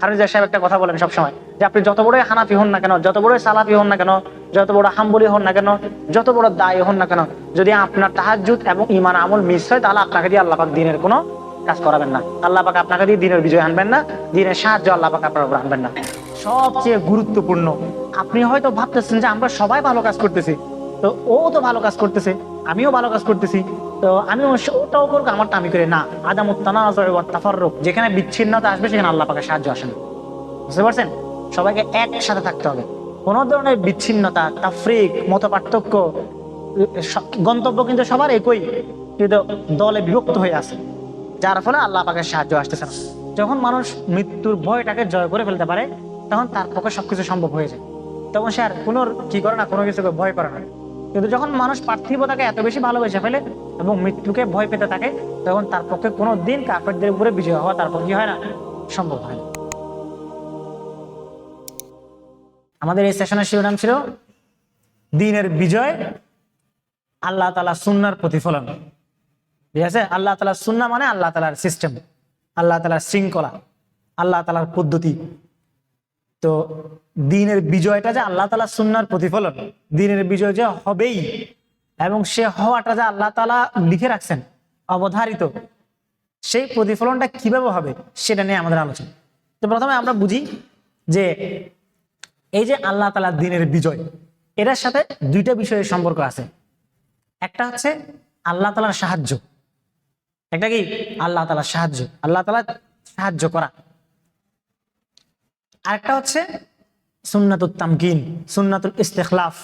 হারুজা সাহেব একটা কথা বলেন সবসময়, যে আপনি যত বড় হানাফি হন না কেন, যত বড় সালাফি হন না কেন, যত বড় হাম্বলি হন না কেন, যত বড় দায়ী হন না কেন, যদি আপনার তাহাজ্জুদ এবং ঈমান আমল মিস হয়, তাহলে আপনাকে দিয়ে আল্লাহ পাক দিনের কোনো কাজ করাবেন না। আল্লাহ পাক আপনাকে দিয়ে দিনের বিজয় আনবেন না, দিনের সাহায্য আল্লাহ পাক আপনার উপর আনবেন না। সবচেয়ে গুরুত্বপূর্ণ, আপনি হয়তো ভাবতেছেন যে আমরা সবাই ভালো কাজ করতেছি, তো ও তো ভালো কাজ করতেছে, আমিও ভালো কাজ করতেছি, তো আমি ওটাও করবো, আমারটা আমি করি না। আদামুত তানাজুর ওয়াত তাফাররুক, যেখানে বিচ্ছিন্নতা আসবে সেখানে আল্লাহ পাকের সাহায্য আসে না। বুঝতে পারছেন? সবাইকে একসাথে থাকতে হবে। কোন ধরনের বিচ্ছিন্নতা, তাফরিক, মত পার্থক্য, গন্তব্য কিন্তু সবার একই, কিন্তু দলে বিভক্ত হয়ে আছে, যার ফলে আল্লাহ পাকের সাহায্য আসতেছে না। যখন মানুষ মৃত্যুর ভয়টাকে জয় করে ফেলতে পারে, তখন তার পক্ষে সবকিছু সম্ভব হয়ে যায়। তখন সে আর কি করে না, কোনো কিছুকে ভয় করে না। কিন্তু যখন মানুষ পার্থিবতাকে এত বেশি ভালোবেসে ফেলে এবং মৃত্যুকে ভয় পেতে থাকে, তখন তার পক্ষে কোনো দিন কাফেরদের উপরে বিজয় হওয়া তার পক্ষে হয় না, সম্ভব হয় না। আমাদের এই সেশনের শিরোনাম ছিল দ্বীনের বিজয়, আল্লাহ তাআলা সুন্নাহর প্রতিফলন। ঠিক আছে? আল্লাহ তাআলার সুন্নাহ মানে আল্লাহ তাআলার সিস্টেম, আল্লাহ তাআলার শৃঙ্খলা, আল্লাহ তাআলার পদ্ধতি। তো দ্বীনের বিজয়টা যে আল্লাহ তাআলার সুন্নাহর প্রতিফলন, দ্বীনের বিজয় যে হবেই এবং সে হওয়াটা যে আল্লাহ তাআলা লিখে রাখছেন, অবধারিত, সেই প্রতিফলনটা কিভাবে হবে সেটা নিয়ে আমাদের আলোচনা। তো প্রথমে আমরা বুঝি যে এই যে আল্লাহ তাআলার দ্বীনের বিজয়, এটার সাথে দুইটা বিষয়ের সম্পর্ক আছে। একটা হচ্ছে আল্লাহ তাআলার সাহায্য, একটা কি আল্লাহ তাআলার সাহায্য, আল্লাহ তাআলা সাহায্য করা। আরেকটা হচ্ছে সুন্নাতুত তামকিন, সুন্নাতুল ইস্তিখলাফ।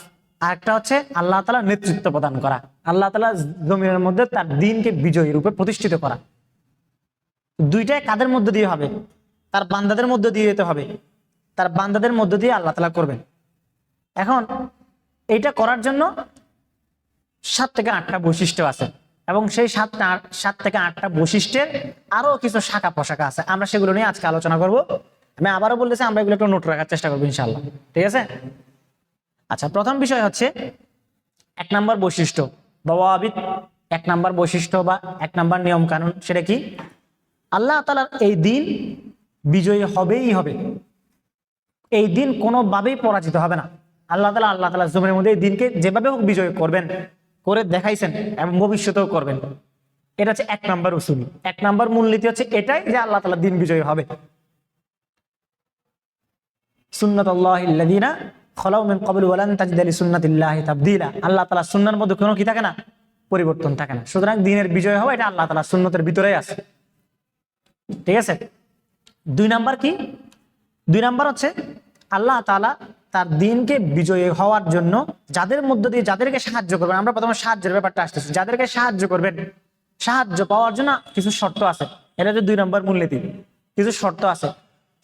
আরেকটা হচ্ছে আল্লাহ তাআলা নেতৃত্ব প্রদান করা, আল্লাহ তাআলা জমিনের মধ্যে তার দ্বীনকে বিজয়ী রূপে প্রতিষ্ঠিত করা। দুইটাই কাদের মধ্যে দিয়ে হবে? তার বান্দাদের মধ্যে দিয়ে যেতে হবে, তার বান্দাদের মধ্য দিয়ে আল্লাহ তাআলা করবেন। এখন এইটা করার জন্য 7 থেকে 8টা বৈশিষ্ট্য আছে, এবং সেই 7 থেকে 8টা বৈশিষ্ট্যের আরো কিছু শাখা প্রশাখা আছে। আমরা সেগুলো নিয়ে আজকে আলোচনা করব। আমি আবারও বলতেছি, আমরা এগুলো একটু নোট রাখার চেষ্টা করবো ইনশাআল্লাহ। ঠিক আছে? আচ্ছা, প্রথম বিষয় হচ্ছে 1 নম্বর বৈশিষ্ট্য, দাওয়াবিত। 1 নম্বর বৈশিষ্ট্য বা 1 নম্বর নিয়ম কানুন, সেটা কি? আল্লাহ তাআলার এই দ্বীন বিজয়ী হবেই হবে। এই দিন কোনোভাবেই পরাজিত হবে না। আল্লাহ তাআলা জমিনের মধ্যে এই দিনকে যেভাবে হোক বিজয় করবেন, করে দেখাইছেন এবং ভবিষ্যতেও করবেন। এটা হচ্ছে 1 নম্বর উসুল, 1 নম্বর মূলনীতি হচ্ছে এটাই, যে আল্লাহ তাআলা দিন বিজয়ী হবে। সুন্নাতুল্লাহিল্লাযীনা খালাউ মিন ক্বাবলু ওয়া লান তাজিদা লিসুন্নাতিল্লাহি তাবদীলা। আল্লাহ তাআলা সুন্নাহর মধ্যে কোনো কি থাকে না, পরিবর্তন থাকে না। সুতরাং দিনের বিজয় হবে, এটা আল্লাহ তাআলা সুন্নতের ভিতরেই আছে। ঠিক আছে? 2 নাম্বার কি? 2 নাম্বার হচ্ছে আল্লাহ তাআলা তার দ্বীনকে বিজয়ী হওয়ার জন্য যাদের মধ্য দিয়ে যাদেরকে সাহায্য করবেন, আমরা প্রথমে সাহায্যের ব্যাপারটা আসতেছি, যাদেরকে সাহায্য করবেন, সাহায্য পাওয়ার জন্য কিছু শর্ত আছে। এটা হচ্ছে 2 নম্বর মূলনীতি। কিছু শর্ত আছে,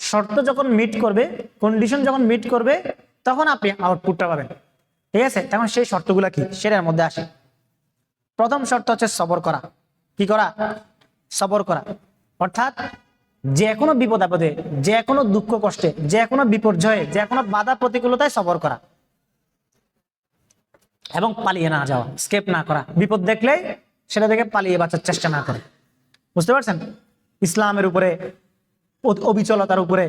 শর্ত যখন মিট করবে, কন্ডিশন যখন মিট করবে, তখন আপনি আউটপুটটা পাবেন। ঠিক আছে? তখন সেই শর্তগুলো কি সেটার মধ্যে আসে। প্রথম শর্ত হচ্ছে সবর করা। কি করা? সবর করা। অর্থাৎ যে কোনো বিপদ আপদে, যে কোনো দুঃখ কষ্টে, যে কোনো বিপর্যয়ে, যে কোনো বাধা প্রতিকূলতায় সবর করা এবং পালিয়ে না যাওয়া, স্কেপ না করা। বিপদ দেখলে সেটা থেকে পালিয়ে বাঁচার চেষ্টা না করে। বুঝতে পারছেন? ইসলামের উপরে, অবিচলতার উপরে,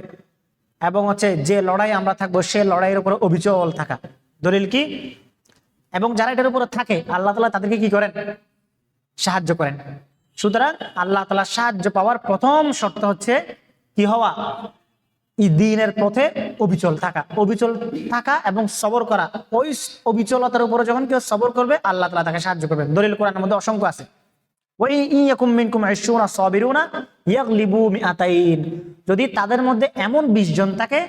এবং হচ্ছে যে লড়াই আমরা থাকবো সে লড়াইয়ের উপরে অবিচল থাকা। দলিল কি? এবং যারা এটার উপরে থাকে, আল্লাহ তাআলা তাদেরকে কি করেন? সাহায্য করেন। সুতরাং আল্লাহ তাআলা সাহায্য পাওয়ার প্রথম শর্ত হচ্ছে কি হওয়া? এই দ্বীনের পথে অবিচল থাকা। অবিচল থাকা এবং সবর করা। ওই অবিচলতার উপরে যখন কেউ সবর করবে, আল্লাহ তাআলা তাকে সাহায্য করবেন। দলিল কোরআনের মধ্যে অসংখ্য আছে। যদি তাদের মধ্যে এমন 20 জন থাকে,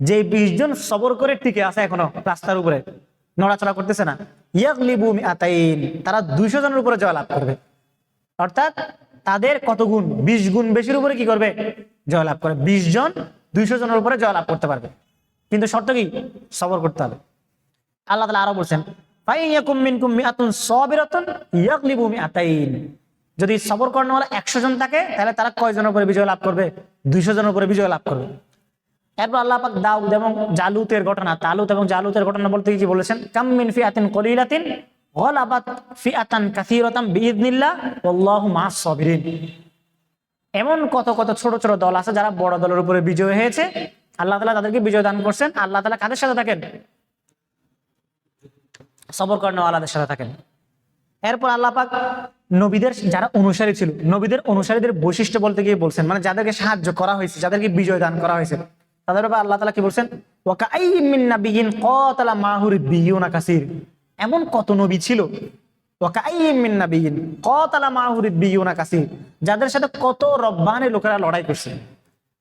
যে 20 জন সবর করে টিকে আছে, এখনো রাস্তার উপরে নড়াচড়া করতেছে না, ইয়াগলিবু মিআতাইন, তারা 200 জনের উপরে জয়লাভ করবে। অর্থাৎ তাদের কত গুণ? 20 গুণ বেশির উপরে কি করবে? জয়লাভ করে। 20 জন 200 জনের উপরে জয়লাভ করতে পারবে, কিন্তু শর্ত কি? সবর করতে হবে। আল্লাহ তাআলা আরো বলছেন, ফাইয়াকুম মিনকুম মিআতুন সাবিরাতুন ইয়াগলিবু মিআতাইন। যদি সবর করানোওয়ালা 100 জন থাকে, তাহলে তারা কয়জনের উপরে বিজয় লাভ করবে? 200 জনের উপরে বিজয় লাভ করবে। এরপর আল্লাহ পাক দাউদ এবং জালুতের ঘটনা, তালুত এবং জালুতের ঘটনা বলতে কি বলেছেন? কাম মিন ফিআতিন কলিলাতিন গালাবাত ফিআতান কাসীরাতান বিইذনিল্লাহ ওয়াল্লাহু মা'আস সাবিরিন। এমন কত কত ছোট ছোট দল আছে যারা বড় দলের উপরে বিজয় হয়েছে, আল্লাহ তাআলা তাদেরকে বিজয় দান করছেন। আল্লাহ তাআলা কাদের সাথে থাকেন? সবর করেনওয়ালাদের সাথে থাকেন। এরপর আল্লাহ পাক নবীদের যারা অনুসারী ছিল, নবীদের অনুসারীদের বৈশিষ্ট্য বলতে গিয়ে বলছেন, মানে যাদেরকে সাহায্য করা হয়েছে, যাদেরকে বিজয় দান করা হয়েছে, তাদের ব্যাপারে আল্লাহ তাআলা কি বলছেন? ওয়াকাইয়্যিম মিন নাবিয়্যিন ক্বাতালা মা'হুর বিয়ুনা কাসীর। এমন কত নবী ছিল, ওয়াকাইয়্যিম মিন নাবিয়্যিন ক্বাতালা মা'হুর বিয়ুনা কাসীর, যাদের সাথে কত রব্বানি লোকেরা লড়াই করছে।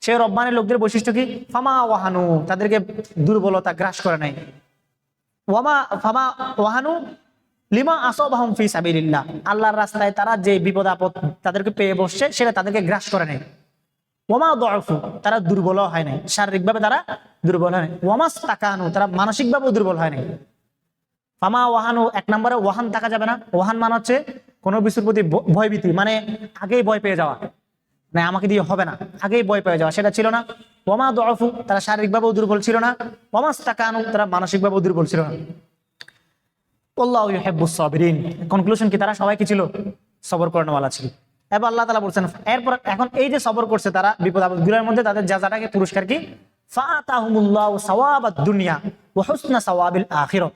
সেই রব্বানি লোকদের বৈশিষ্ট্য কি? ফামা ওয়াহানু, তাদেরকে দুর্বলতা গ্রাস করে নাই। ফামা ওয়াহানু লিমা আসাবাহুম ফি সাবিলিল্লাহ, আল্লাহর রাস্তায় তারা যে বিপদ আপদ তাদেরকে পেয়ে বসছে সেটা তাদেরকে গ্রাস করে নাই। ওয়ামা দুআফু, তারা দুর্বল হয় নাই, শারীরিকভাবে তারা দুর্বল হয় নাই। ওয়ামাস্তাকানু, তারা মানসিকভাবেও দুর্বল হয় নাই। ফামা ওয়াহানু, এক নম্বরে ওয়াহান থাকা যাবে না। ওয়াহান মানে হচ্ছে কোনো কিছুর প্রতি ভয়ভীতি, মানে আগেই ভয় পেয়ে যাওয়া, না আমাকে দিয়ে হবে না, আগেই ভয় পেয়ে যাওয়া, সেটা ছিল না। ওয়ামা দুআফু, তারা শারীরিকভাবেও দুর্বল ছিল না। ওয়ামাস্তাকানু, তারা মানসিকভাবেও দুর্বল ছিল না। আল্লাহু ইউহিব্বুস সাবিরিন, কনক্লুশন কি? তারা সবাই কি ছিল? সবর করেনওয়ালা ছিল। এবার আল্লাহ তাআলা বলছেন, এরপর এখন এই যে সবর করছে তারা বিপদ আপদগুলোর মধ্যে, তাদের জাযাটাকে পুরস্কার কি? ফাআতাহুমুল্লাহু সাওয়াবাদ দুনিয়া ওয়া হুসনা সাওয়াবিল আখিরাহ,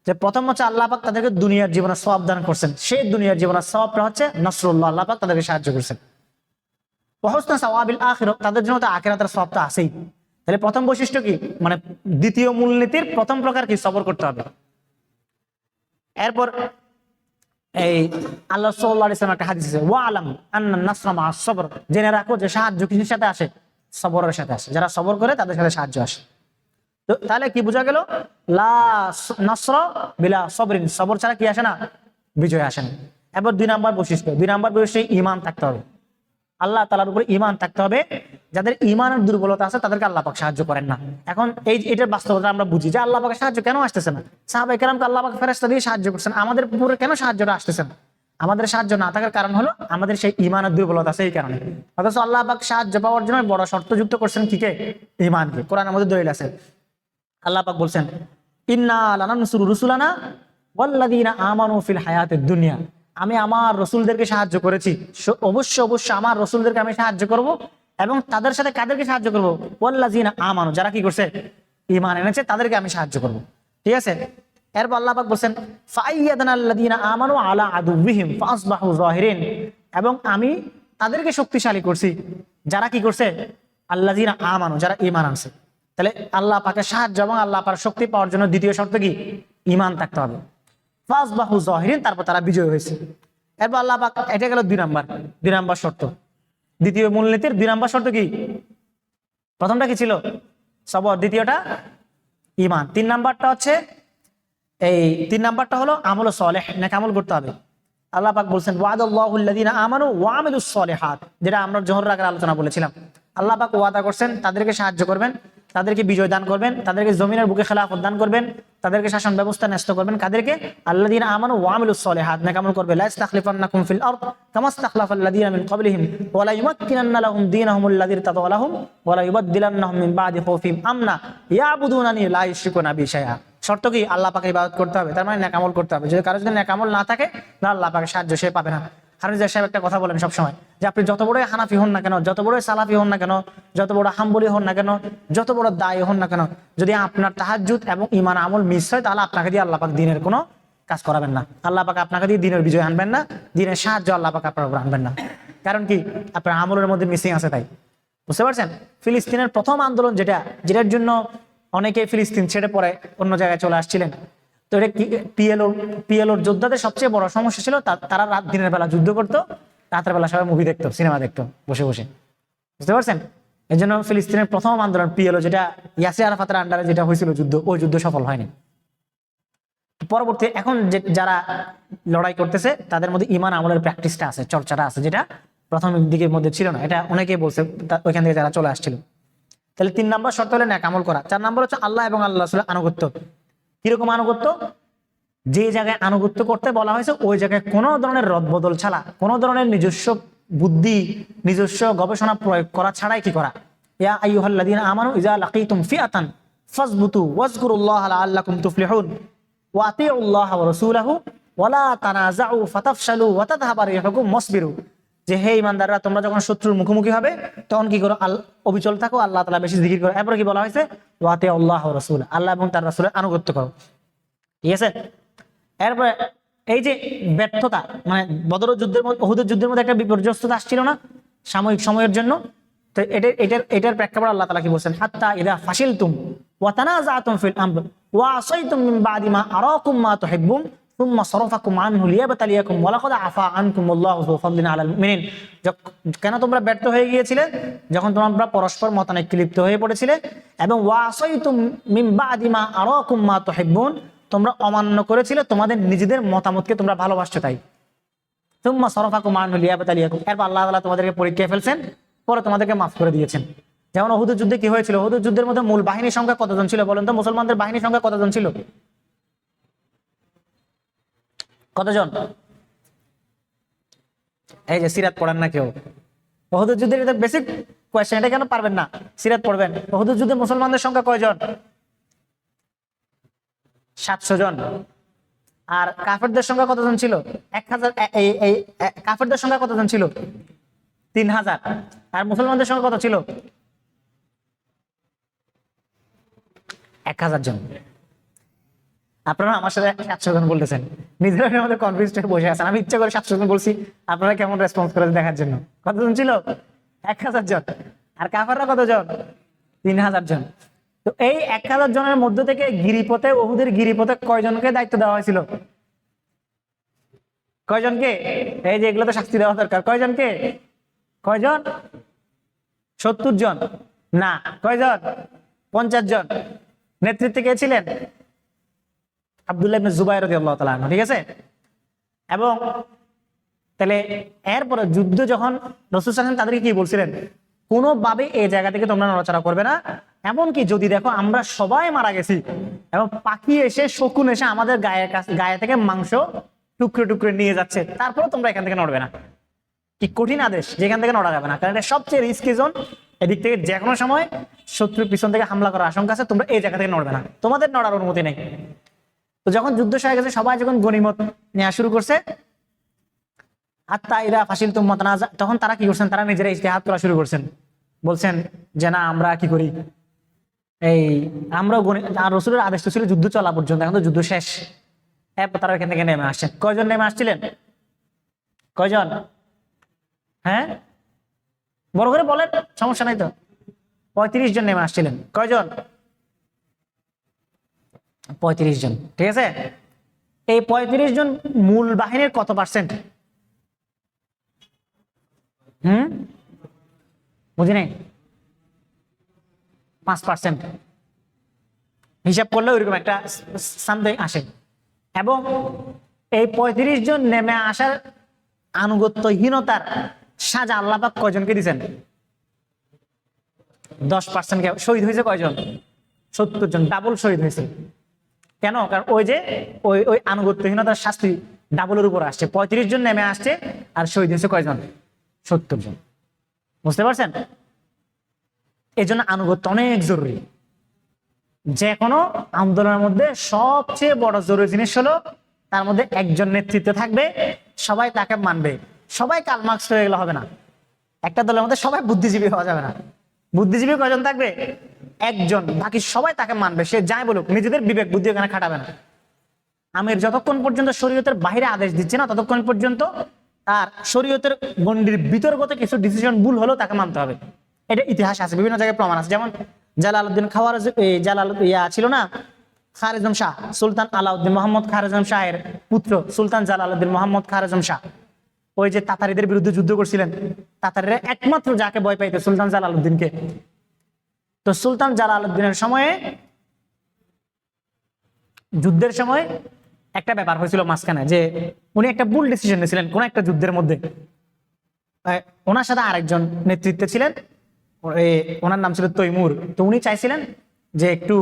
যে প্রথম হচ্ছে আল্লাহ পাক তাদেরকে দুনিয়ার জীবনে সওয়াব দান করছেন। সেই দুনিয়ার জীবনের সওয়াবটা হচ্ছে নসরুল্লাহ, আল্লাহ পাক তাদেরকে সাহায্য করছেন। ওয়া হুসনা সাওয়াবিল আখিরাহ, তাদের জন্য তো আখিরাতের সওয়াবটা আছেই। তাহলে প্রথম বৈশিষ্ট্য কি? মানে দ্বিতীয় মূলনীতির প্রথম প্রকার কি? সবর করতে হবে। এরপর এই আল্লাহ সাল্লাল্লাহু আলাইহি ওয়াসাল্লাম একটা হাদিস আছে, ওয়া আলাম আন্না নাসরা মা'আস সবর, জেনে রাখো যে সাহায্য কিসের সাথে আসে? সবরের সাথে আসে। যারা সবর করে তাদের সাথে সাহায্য আসে। তো তাহলে কি বোঝা গেল? লা নাসরা বিলা সবরিন, সবর ছাড়া কি আসে না? বিজয় আসে না। এবার দুই নাম্বার বৈশিষ্ট্য ঈমান থাকতে হবে। আল্লাহ তাআলার উপরে ঈমান থাকতে হবে। যাদের ঈমানের দুর্বলতা আছে তাদেরকে আল্লাহ পাক সাহায্য করেন না। এখন এটার বাস্তবতা আমরা বুঝি যে আল্লাহ পাকের সাহায্য কেন আসতেছে না? সাহাবায়ে কেরামকে আল্লাহ পাক ফেরেশতা দিয়ে সাহায্য করছেন, আমাদের উপরে কেন সাহায্যটা আসতেছে না? আমাদের সাহায্য না থাকার কারণ হলো আমাদের সেই ঈমানের দুর্বলতা আছে, এই কারণে। অথচ আল্লাহ পাক সাহায্য পাওয়ার জন্য বড় শর্ত যুক্ত করছেন কিকে? ঈমানকে। কোরআনের মধ্যে দলিল আছে, আল্লাহ পাক বলছেন, ইন্না লানানসুরু রুসুলানা ওয়াল্লাযীনা আমানু ফিল হায়াতিদ দুনিয়া, আমি আমার রসুলদেরকে সাহায্য করেছি, অবশ্যই আমার রসুলদেরকে আমি সাহায্য করব। এবং তাদের সাথে কাদেরকে সাহায্য করবো? ওয়াল্লাযীনা আমানু, যারা কি করছে? ঈমান এনেছে, তাদেরকে আমি সাহায্য করব। ঠিক আছে। এরপর আল্লাহ পাক বলছেন, ফাআইয়াদনাল্লাযীনা আমানু আলা আদুওয়িহিম ফাসবাহু যাহিরিন, এবং আমি তাদেরকে শক্তিশালী করছি যারা কি করছে? আল্লাযীনা আমানু, যারা ঈমান আনছে। তাহলে আল্লাহ পাকের সাহায্য এবং আল্লাহ পাকের শক্তি পাওয়ার জন্য দ্বিতীয় শর্ত কি? ঈমান থাকতে হবে। ফাসবাহু যাহিরিন, তারপর তারা বিজয় হয়েছে। এরপর আল্লাহ পাক, এটা গেল দুই নাম্বার শর্ত। দ্বিতীয় মূলনীতির দুই নাম্বার শর্ত কি? প্রথমটা কি ছিল? সবর। দ্বিতীয়টা ঈমান। তিন নাম্বারটা হলো আমল সালেহ, নেক আমল করতে হবে। আল্লাহ পাক বলছেন, ওয়াদাল্লাহুল্লাযীনা আমানু ওয়া আমিলুস সালিহাত, যেটা আমরা জোহর রাগের আলোচনা বলেছিলাম। আল্লাহ পাক ওয়াদা করছেন তাদেরকে সাহায্য করবেন, তাদেরকে বিজয় দান করবেন, তাদেরকে জমিনের বুকে খেলাফত দান করবেন, তাদেরকে শাসন ব্যবস্থা ন্যস্ত করবেন। কাদেরকে? আল্লাযীনা আমানু ওয়া আমিলুস সালিহাত, নেক আমল করবে। লা ইস্তাখলিফান্নাকুম ফিল আরদ কামা ইস্তাখলাফাল্লাযীনা মিন ক্বাবলিহিম ওয়া লা ইউমাক্কিনান্না লাহুম দীনাহুমুল্লাযী ইরতাদা লাহুম ওয়া লা ইউবাদদিলান্নাহুম মিন বা'দি খাউফিহিম আমনা ইয়াবুদুনানি লা ইউশরিকুনা বি শাইআ। শর্ত কি? আল্লাহ পাকের ইবাদত করতে হবে, তার মানে নেক আমল করতে হবে। যদি কারো যদি নেক আমল না থাকে, না আল্লাহ পাকের সাহায্য সে পাবে না। হাফেজ সাহেব একটা কথা বলেন সবসময়, যে আপনি যত বড় হানাফি হন না কেন, যত বড় সালাফি হন না কেন, যত বড় হাম্বলি হন না কেন, যত বড় দায়ী হন না কেন, যদি আপনার তাহাজ্জুদ এবং ঈমান আমল মিস হয়, তাহলে আপনাকে দিয়ে আল্লাহ পাক দিনের কোনো কাজ করাবেন না। আল্লাহ পাক আপনাকে দিয়ে দিনের বিজয় আনবেন না, দিনের সাহায্য আল্লাহ পাক আপনার উপর আনবেন না। কারণ কি? আপনার আমলের মধ্যে মিসিং আছে, তাই। বুঝতে পারছেন? ফিলিস্তিনের প্রথম আন্দোলন যেটার জন্য অনেকে ফিলিস্তিন ছেড়ে পরে অন্য জায়গায় চলে আসছিলেন, তো এটা পিএলওর যোদ্ধাদের সবচেয়ে বড় সমস্যা ছিল তারা দিনের বেলা যুদ্ধ করতো, রাতের বেলা সবাই মুভি দেখতো, সিনেমা দেখতো বসে বসে। বুঝতে পারছেন? এই জন্য ফিলিস্তিনের প্রথম আন্দোলন পিএলও, যেটা ইয়াসির আরাফাতের আন্ডারে যেটা হয়েছিল যুদ্ধ, ওই যুদ্ধ সফল হয়নি। পরবর্তী এখন যারা লড়াই করতেছে তাদের মধ্যে ঈমান আমলের প্র্যাকটিসটা আছে, চর্চাটা আছে, যেটা প্রথম দিকের মধ্যে ছিল না। এটা অনেকেই বলছে ওইখান থেকে যারা চলে আসছিল। তাহলে 3 নাম্বার শর্ত হলো নেক আমল করা। 4 নাম্বার হচ্ছে আল্লাহ এবং আল্লাহ রাসূলের আনুগত্য। কিরকম আনুগত্য? যে জায়গায় আনুগত্য করতে বলা হয়েছে ওই জায়গায় কোনো ধরনের রদবদল ছাড়া, কোনো ধরনের নিজস্ব বুদ্ধি, নিজস্ব গবেষণা প্রয়োগ করা ছাড়াই কি করা? ইয়া আইয়ুহাল্লাযীনা আমানু ইযা লাকীতুম ফিআতান ফাসবুতু ওয়াজকুরুল্লাহা লাআল্লাকুম তুফলিহুন ওয়া আতিউল্লাহা ওয়া রাসূলাহু ওয়া লা তানাযাউ ফাতাফশালু ওয়া তাযহাবা রিহুকুম ওয়াসবিরু। যে হে ইমানদাররা, তোমরা যখন শত্রুর মুখোমুখি হবে তখন কি করো? অবিচল থাকো, আল্লাহ তাআলা বেশি জিকির করো। এরপরে কি বলা হয়েছে? ওয়াতি আল্লাহ ওয়া রাসূল, আল্লাহ এবং তার রাসূলের আনুগত্য করো। ঠিক আছে? এরপরে এই যে ব্যর্থতা, মানে বদর যুদ্ধের মধ্যে, উহুদের যুদ্ধের মধ্যে একটা বিপর্যস্ততা আসছিল না সাময়িক সময়ের জন্য? তো এটার প্রেক্ষাপট আল্লাহ তাআলা কি বলছেন? হাত্তা ইযা ফাশিলতুম ওয়া তানাযাতুম ফিল আমর ওয়া আসাইতুম মিন বাদি মা আরাকুম মা তুহিব্বুন সুম্মা সারাফাকুম আনহু লিয়াবতালিয়াকুম ওয়া লাকাদ আফা আনকুম আল্লাহু যু ফাদলিন আলাল মুমিনিন। কেন তোমরা ব্যর্থ হয়ে গিয়েছিলে? যখন তোমরা পরস্পর মতানৈক্যে লিপ্ত হয়ে পড়েছিলে, এবং ওয়া আসাইতুম মিন বাদি মা আরাকুম মা তুহিব্বুন, তোমরা অমান্য করেছিলে তোমাদের নিজেদের মতামতকে তোমরা ভালোবাসছো তাই। সুম্মা সারাফাকুম আনহু লিয়াবতালিয়াকুম, এরপর আল্লাহ তাআলা তোমাদেরকে পরীক্ষায় ফেলছেন, পরে তোমাদেরকে মাফ করে দিয়েছেন। যেমন উহুদের যুদ্ধে কি হয়েছিল? উহুদের যুদ্ধের মধ্যে মূল বাহিনীর সংখ্যা কতজন ছিল বলেন তো? মুসলমানদের বাহিনীর সংখ্যা কতজন ছিল? কতজন? এই যে সিরাত পড়েন না কেউ। উহুদের যুদ্ধের এটা বেসিক কোয়েশ্চেন, এটা কেন পারবেন না? সিরাত পড়বেন। উহুদের যুদ্ধে মুসলমানদের সংখ্যা কয়জন? 700 জন। আর কাফেরদের সংখ্যা কতজন ছিল? 1000। এই কাফেরদের সংখ্যা কতজন ছিল? 3000। আর মুসলমানদের সংখ্যা কত ছিল? 1000 জন। আপনারা আমার সাথে 700 জন বলতেছেন, নিজেরা আমাদের কনফিউজড হয়ে বসে আছেন। আমি ইচ্ছা করে 700 জন বলছি, আপনারা কেমন রেসপন্স করে দেখার জন্য। কতজন ছিল? 1000 জন। আর কাফেররা কতজন? 3000 জন। তো এই 1000 জনের মধ্য থেকে গিরিপথে, উহুদের গিরিপথে কয়জনকে দায়িত্ব দেওয়া হয়েছিল? কয়জনকে? এই যে এগুলো তো শাস্তি দেওয়া দরকার। কয়জনকে? কয়জন? 70 জন না, কয়জন? 50 জন। নেতৃত্বে কে ছিলেন? আব্দুল্লাহ ইবনে জুবাইর রাদিয়াল্লাহু তাআলা আনহু। ঠিক আছে? এবং তাহলে এরপরে যুদ্ধ যখন রাসূল সাল্লাল্লাহু আলাইহি ওয়াসাল্লাম তাদেরকে কি বলছিলেন? কোনোভাবে এই জায়গা থেকে তোমরা নড়াচড়া করবে না, এমনকি যদি দেখো আমরা সবাই মারা গেছি এবং পাখি এসে, শকুন এসে আমাদের গায়ে থেকে মাংস টুকরে টুকরে নিয়ে যাচ্ছে, তারপরে তোমরা এখান থেকে নড়বে না। কি কঠিন আদেশ, যেখান থেকে নড়া যাবে না, কারণ এটা সবচেয়ে রিস্কি জোন। এদিক থেকে যে কোনো সময় শত্রুর পিছন থেকে হামলা করার আশঙ্কা আছে, তোমরা এই জায়গা থেকে নড়বে না, তোমাদের নড়ার অনুমতি নেই। তো যখন যুদ্ধ হয়ে গেছে, সবাই যখন গনিমত নেওয়া শুরু করছে, আত্মা ইরা ফাসিল তুম্মতানা, তখন তারা কি করছেন? তারা নিজেরা ইজতিহাদ করা শুরু করছেন। বলছেন যে না, আমরা কি করি, এই আমরাও আর রাসূলের আদেশ তো ছিল যুদ্ধ চলা পর্যন্ত, এখন তো যুদ্ধ শেষ। এরপর তারা এখান থেকে নেমে আসছেন। কয়জন নেমে আসছিলেন? কয়জন? হ্যাঁ, বড় করে বলেন, সমস্যা নাই তো। 35 জন নেমে আসছিলেন। কয়জন? 35 জন। ঠিক আছে? এই 35 জন মূল বাহিনীর কত পার্সেন্ট? বুঝি নাই? 5%। হিসাব করলে ওইরকম একটা সামথিং আসে। এবং এই 35 জন নেমে আসার আনুগত্যহীনতার সাজা আল্লাহ পাক কয়জনকে দিয়েছেন? 10%। শহীদ হয়েছে কয়জন? 70 জন। ডাবল শহীদ হয়েছে। কেন? কারণ ওই যে ওই আনুগত্যহীনতার শাস্তি ডাবলের উপর আসছে। 35 জন নেমে আসছে, আর শহীদ হয়েছে কয়জন? 70 জন। বুঝতে পারছেন? এই জন্য আনুগত্য অনেক জরুরি। যে কোনো আন্দোলনের মধ্যে সবচেয়ে বড় জরুরি জিনিস হলো তার মধ্যে একজন নেতৃত্বে থাকবে, সবাই তাকে মানবে। সবাই কার্ল মার্কস হয়ে গেলে হবে না। একটা দলের মধ্যে সবাই বুদ্ধিজীবী হওয়া যাবে না। বুদ্ধিজীবী কয়জন থাকবে? একজন, বাকি সবাই তাকে মানবে। সে যাই বলুক, নিজেদের বিবেক বুদ্ধি ওখানে খাটাবে না। আমির যতক্ষণ পর্যন্ত শরীয়তের বাইরে আদেশ দিচ্ছে না, ততক্ষণ পর্যন্ত তার শরীয়তের গণ্ডির বিতর্গত কিছু ডিসিশন ভুল হলেও তাকে মানতে হবে। এটা ইতিহাস আছে, বিভিন্ন জায়গায় প্রমাণ আছে। যেমন জালালউদ্দিন খাওয়ারজ, ছিল না, খারেজম শাহ, সুলতান আলাউদ্দিন মোহাম্মদ খারেজম শাহের পুত্র সুলতান জালালউদ্দিন মোহাম্মদ খারেজম শাহ, ওই যে তাতারিদের বিরুদ্ধে যুদ্ধ করছিলেন। তাতারিরা একমাত্র যাকে ভয় পাইতো সুলতান জালালউদ্দিনকে। তো সুলতান জালালউদ্দিনের সময়ে, যুদ্ধের সময় একটা ব্যাপার হয়েছিল মাঝখানে, যে উনি একটা ভুল ডিসিশন নিয়েছিলেন কোন একটা যুদ্ধের মধ্যে। ওনার সাথে আরেকজন নেতৃত্বে ছিলেন, ওনার নাম ছিল তৈমুর। তো উনি চাইছিলেন যে একটু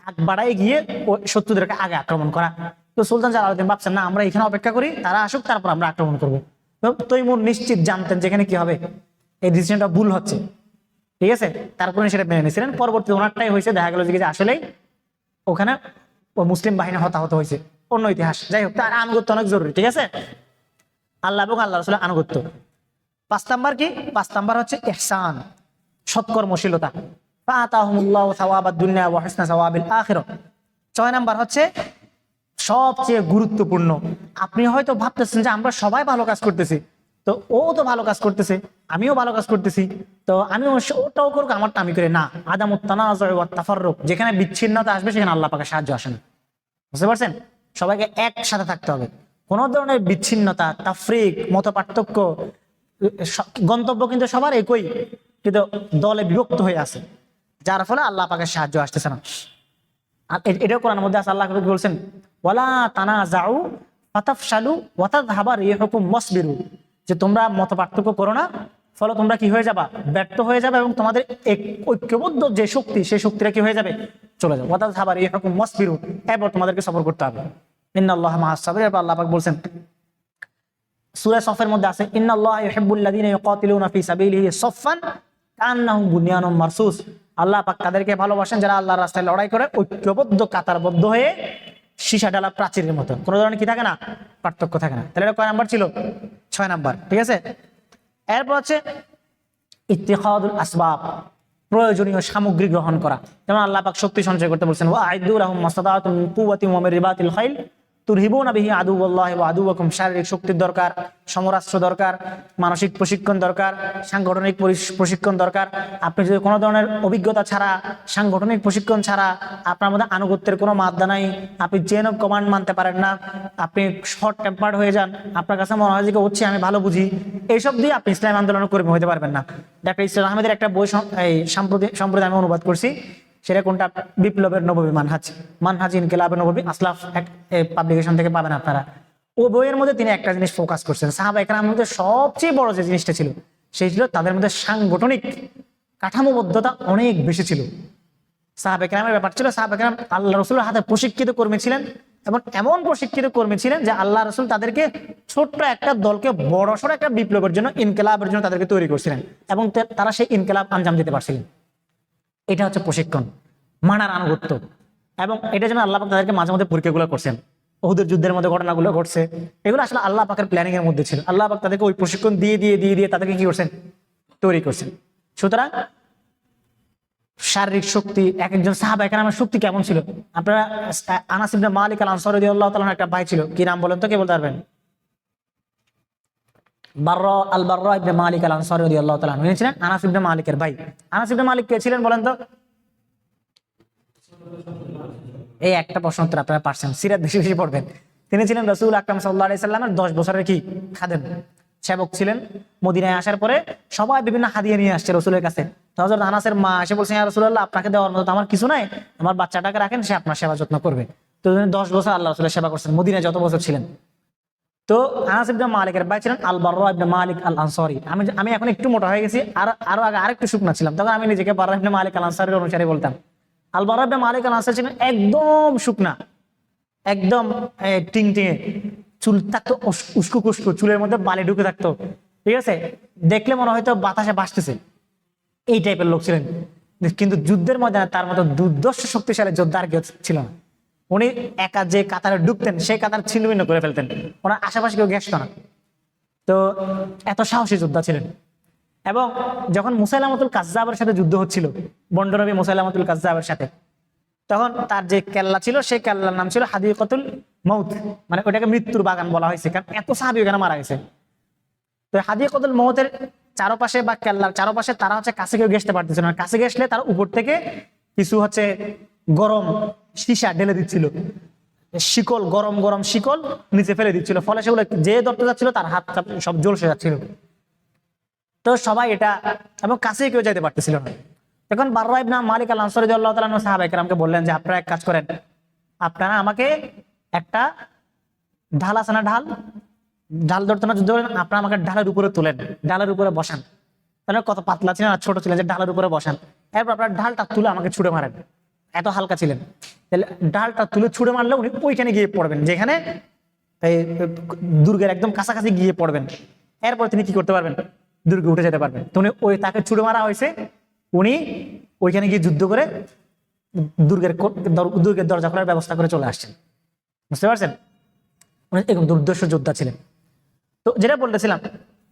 আগ বাড়াই গিয়ে শত্রুদেরকে আগে আক্রমণ করা। তো সুলতান জালালউদ্দিন ভাবছেন না, আমরা এখানে অপেক্ষা করি, তারা আসুক, তারপর আমরা আক্রমণ করবো। তো তৈমুর নিশ্চিত জানতেন যেখানে কি হবে, এই ডিসিশনটা ভুল হচ্ছে। ঠিক আছে? তারপরে সেটা মেনে নিয়েছিলেন। পরবর্তী ওনারটাই হয়েছে, দেখা গেল যে আসলেই ওখানে মুসলিম বাহিনী হতাহত হয়েছে, অন্য ইতিহাস। যাই হোক, তার আনুগত্য অনেক জরুরি। ঠিক আছে? আল্লাহ এবং আল্লাহ রাসূলের আনুগত্য। 5 নাম্বার কি? 5 নাম্বার হচ্ছে ইহসান, সৎকর্মশীলতা। ফাআতাহুমুল্লাহু সাওয়াবাদ দুনিয়া ওয়া হুসনা সাওয়াবিল আখিরাহ। 6 নাম্বার হচ্ছে সবচেয়ে গুরুত্বপূর্ণ, আপনি হয়তো ভাবতেছেন যে আমরা সবাই ভালো কাজ করতেছি, তো ও তো ভালো কাজ করতেছে, আমিও ভালো কাজ করতেছি, তো আমি ওটাও করুক, আমারটা আমি করি না। আদামুত তানাজু ওয়াত তাফাররুক, যেখানে বিচ্ছিন্নতা আসবে সেখানে আল্লাহ পাকের সাহায্য আসে না। বুঝতে পারছেন? সবাইকে একসাথে থাকতে হবে। কোন ধরনের বিচ্ছিন্নতা, তাফরিক, মত পার্থক্য, গন্তব্য কিন্তু সবার একই, কিন্তু দলে বিভক্ত হয়ে আছে, যার ফলে আল্লাহ পাকের সাহায্য আসতেছে না। আর এটাও কোরআনের মধ্যে আছে, আল্লাহ বলছেন ওয়ালা তানাজাউ ফাতাফশালু ওয়া তাযহাবা রিহুকুম ওয়াসবিরু, যে তোমরা মত পার্থক্য করো না, ফলে তোমরা কি হয়ে যাবা? ব্যর্থ হয়ে যাবে, এবং তোমাদের ঐক্যবদ্ধ যে শক্তি, সেই শক্তিটা কি হয়ে যাবে? চলে যাবে। ওয়া তাযহাবা রিহুকুম ওয়াসবিরু, এরপর তোমাদেরকে সবর করতে হবে। ইন্নাল্লাহা মাআস সাবিরিন। এরপর আল্লাহ পাক বলছেন সূরা সফের মধ্যে আছে ইন্নাল্লাহা ইউহিব্বুল্লাযীনা ইউকাতিলুনা ফি সাবিলিহি সাফফান কান্নাহুম বুনিয়ানুম মারসুস। আল্লাহ পাক তাদেরকে ভালোবাসেন যারা আল্লাহর রাস্তায় লড়াই করে ঐক্যবদ্ধ, কাতারবদ্ধ হয়ে সীসা ডালা প্রাচীরের মতো, কোনো ধরনের কি থাকে না? পার্থক্য থাকে না। তাহলে এটা কয় নাম্বার ছিল? 6 নাম্বার। ঠিক আছে, এরপর হচ্ছে ইত্তিখাদুল আসবাব, প্রয়োজনীয় সামগ্রী গ্রহণ করা। যেমন আল্লাহ পাক শক্তি সঞ্চয় করতে বলছেন ওয়া আইদু লাহুম মাসতাতাতুম মিন কুওয়াতিন ওয়া মিন রিবাতিল খাইল তুরহিবুনা বিহি আদুওয়াল্লাহি ওয়া আদুওয়াকুম। শারীরিক শক্তির দরকার, সমরাস্ত্র দরকার, মানসিক প্রশিক্ষণ দরকার, সাংগঠনিক প্রশিক্ষণ দরকার। আপনি যদি কোনো ধরনের অভিজ্ঞতা ছাড়া, সাংগঠনিক প্রশিক্ষণ ছাড়া, আপনার মধ্যে আনুগত্যের কোনো মাত্রা নাই, আপনি চেন অফ কমান্ড মানতে পারেন না, আপনি শর্ট টেম্পার্ড হয়ে যান, আপনার কাছে মনে হয় যে হচ্ছে আমি ভালো বুঝি, এইসব দিয়ে আপনি ইসলাম আন্দোলনের কর্মী হতে পারবেন না। ডাক্তার ইসলাম আহমেদের একটা বই সম্প্রতি আমি অনুবাদ করছি, সেটা কোনটা? বিপ্লবের নববী মানহাজ ইনকিলাবের নববী, আসলাফ পাবলিকেশন থেকে পাবেন আপনারা। ও বইয়ের মধ্যে তিনি একটা জিনিস ফোকাস করছেন, সাহাবা একরামের মধ্যে সবচেয়ে বড় যে জিনিসটা ছিল সেই ছিল তাদের মধ্যে সাংগঠনিক কাঠামোবদ্ধতা অনেক বেশি ছিল। সাহাবা একরামের ব্যাপার ছিল, সাহাবা একরাম আল্লাহ রসুলের হাতে প্রশিক্ষিত কর্মী ছিলেন, এবং এমন প্রশিক্ষিত কর্মী ছিলেন যে আল্লাহ রসুল তাদেরকে ছোট্ট একটা দলকে বড়সড় একটা বিপ্লবের জন্য, ইনকিলাবের জন্য তাদেরকে তৈরি করছিলেন, এবং তারা সেই ইনকিলাব আঞ্জাম দিতে পারছিলেন। এটা হচ্ছে প্রশিক্ষণ, মানার আনুগত্য। এবং এটা যেন আল্লাহ পাক তাদেরকে মাঝে মধ্যে পরীক্ষাগুলো করছেন, উহুদের যুদ্ধের মধ্যে ঘটনাগুলো ঘটছে, এগুলো আসলে আল্লাহ পাকের প্ল্যানিং এর মধ্যে ছিল। আল্লাহ পাক তাদেরকে ওই প্রশিক্ষণ দিয়ে দিয়ে দিয়ে দিয়ে তাদেরকে কি করছেন? তৈরি করছেন। সুতরাং শারীরিক শক্তি, এক একজন সাহাবা একরামের শক্তি কেমন ছিল? আপনারা আনাস ইবনে মালিক আল আনসারী রাদিয়াল্লাহু তাআলা একটা ভাই ছিল, কি নাম বলেন তো? কে বলতে পারবেন? বাররা ইবনে মালিক আল আনসারী রাদিয়াল্লাহু তাআলা উনি ছিলেন আনাস ইবনে মালিকের ভাই। আনাস ইবনে মালিক কে ছিলেন বলেন তো? এই একটা প্রশ্ন উত্তর আপনারা পারছেন, সিরাত বেশি বেশি পড়বেন। তিনি ছিলেন রাসূল আকরাম সাল্লাল্লাহু আলাইহি সাল্লামের 10 বছরের কি খাদেম, সেবক ছিলেন। মদিনায় আসার পরে সবাই বিভিন্ন হাদিয়া নিয়ে আসছে রাসূলের কাছে। তো হযরত আনাসের মা এসে বলছেন, ইয়া রাসূলুল্লাহ, আপনাকে দেওয়ার মতো আমার কিছু নাই, আমার বাচ্চাটাকে রাখেন, সে আপনার সেবা যত্ন করবে। তো তিনি 10 বছর আল্লাহ রাসূলের সেবা করছেন, মদিনায় যত বছর ছিলেন। তো আনাস ইবনে মালিকের ভাই ছিলেন আল বাররা ইবনে মালিক আল আনসারী। আমি এখন একটু মোটা হয়ে গেছি, আরো আগে আরেকটু শুকনা ছিলাম, তখন আমি নিজেকে বাররা ইবনে মালিক আল আনসারীর অনুসারী বলতাম। আল বাররা ইবনে মালিক আল আনসারী ছিলেন একদম শুকনা, একদম টিংটিঙে, চুল থাকতো উস্কু কুস্কু, চুলের মধ্যে বালি ঢুকে থাকতো, ঠিক আছে, দেখলে মনে হয়তো বাতাসে ভাসতেছে, এই টাইপের লোক ছিলেন। কিন্তু যুদ্ধের ময়দানে তার মতো দুর্ধর্ষ শক্তিশালী যোদ্ধা আর কেউ ছিল না। উনি একা যে কাতারে ঢুকতেন সেই কাতার ছিন্নভিন্ন করে ফেলতেন, ওনার আশেপাশে কেউ ঘেঁষত না। তো এত সাহসী যোদ্ধা ছিলেন। এবং যখন মুসাইলামাতুল কাজ্জাবের সাথে যুদ্ধ হচ্ছিল, বন্ডনবী মুসাইলামাতুল কাজ্জাবের সাথে, তখন তার যে কেল্লা ছিল সেই কেল্লার নাম ছিল হাদিকাতুল মউত, মানে ওইটাকে মৃত্যুর বাগান বলা হয়েছে, কারণ এত সাহাবী ওখানে মারা গেছে। তো হাদিকাতুল মউতের চারপাশে বা কেল্লার চারপাশে তারা হচ্ছে কাছে কেউ ঘেঁষতে পারতেছিল না, কাছে ঘেঁষলে তার উপর থেকে কিছু হচ্ছে গরম সীসা ঢেলে দিচ্ছিল, শিকল, গরম গরম শিকল নিচে ফেলে দিচ্ছিল, ফলে সেগুলো যে ধরতে যাচ্ছিল তার হাত সব জ্বলসে যাচ্ছিল। তো সবাই এটা, এবং কাছে কেউ যাইতে পারতেছিল না। তখন বাররা ইবনে মালিক আল আনসারী রাদিয়াল্লাহু তাআলা সাহাবা কেরামকে বললেন যে আপনারা এক কাজ করেন, আপনারা আমাকে একটা ঢাল আছে না, ঢাল ধরতে না যুদ্ধ করেন, আপনারা আমাকে ঢালের উপরে তোলেন, ঢালের উপরে বসান। তাহলে কত পাতলা ছিলেন আর ছোট ছিলেন যে ঢালের উপরে বসান, এরপর আপনার ঢালটা তুলে আমাকে ছুড়ে মারেন, এত হালকা ছিলেন। তাহলে ঢালটা তুলে ছুড়ে মারলে উনি ওইখানে গিয়ে পড়বেন, যেখানে এই দুর্গের একদম কাছাকাছি গিয়ে পড়বেন, এরপর তিনি কি করতে পারবেন? দুর্গে উঠে যেতে পারবেন। তো উনি ওই তাকে ছুড়ে মারা হয়েছে, উনি ওইখানে গিয়ে যুদ্ধ করে দুর্গের দরজা খোলার ব্যবস্থা করে চলে আসছেন। বুঝতে পারছেন? উনি এরকম দুর্ধর্ষ যোদ্ধা ছিলেন। তো যেটা বলতেছিলাম,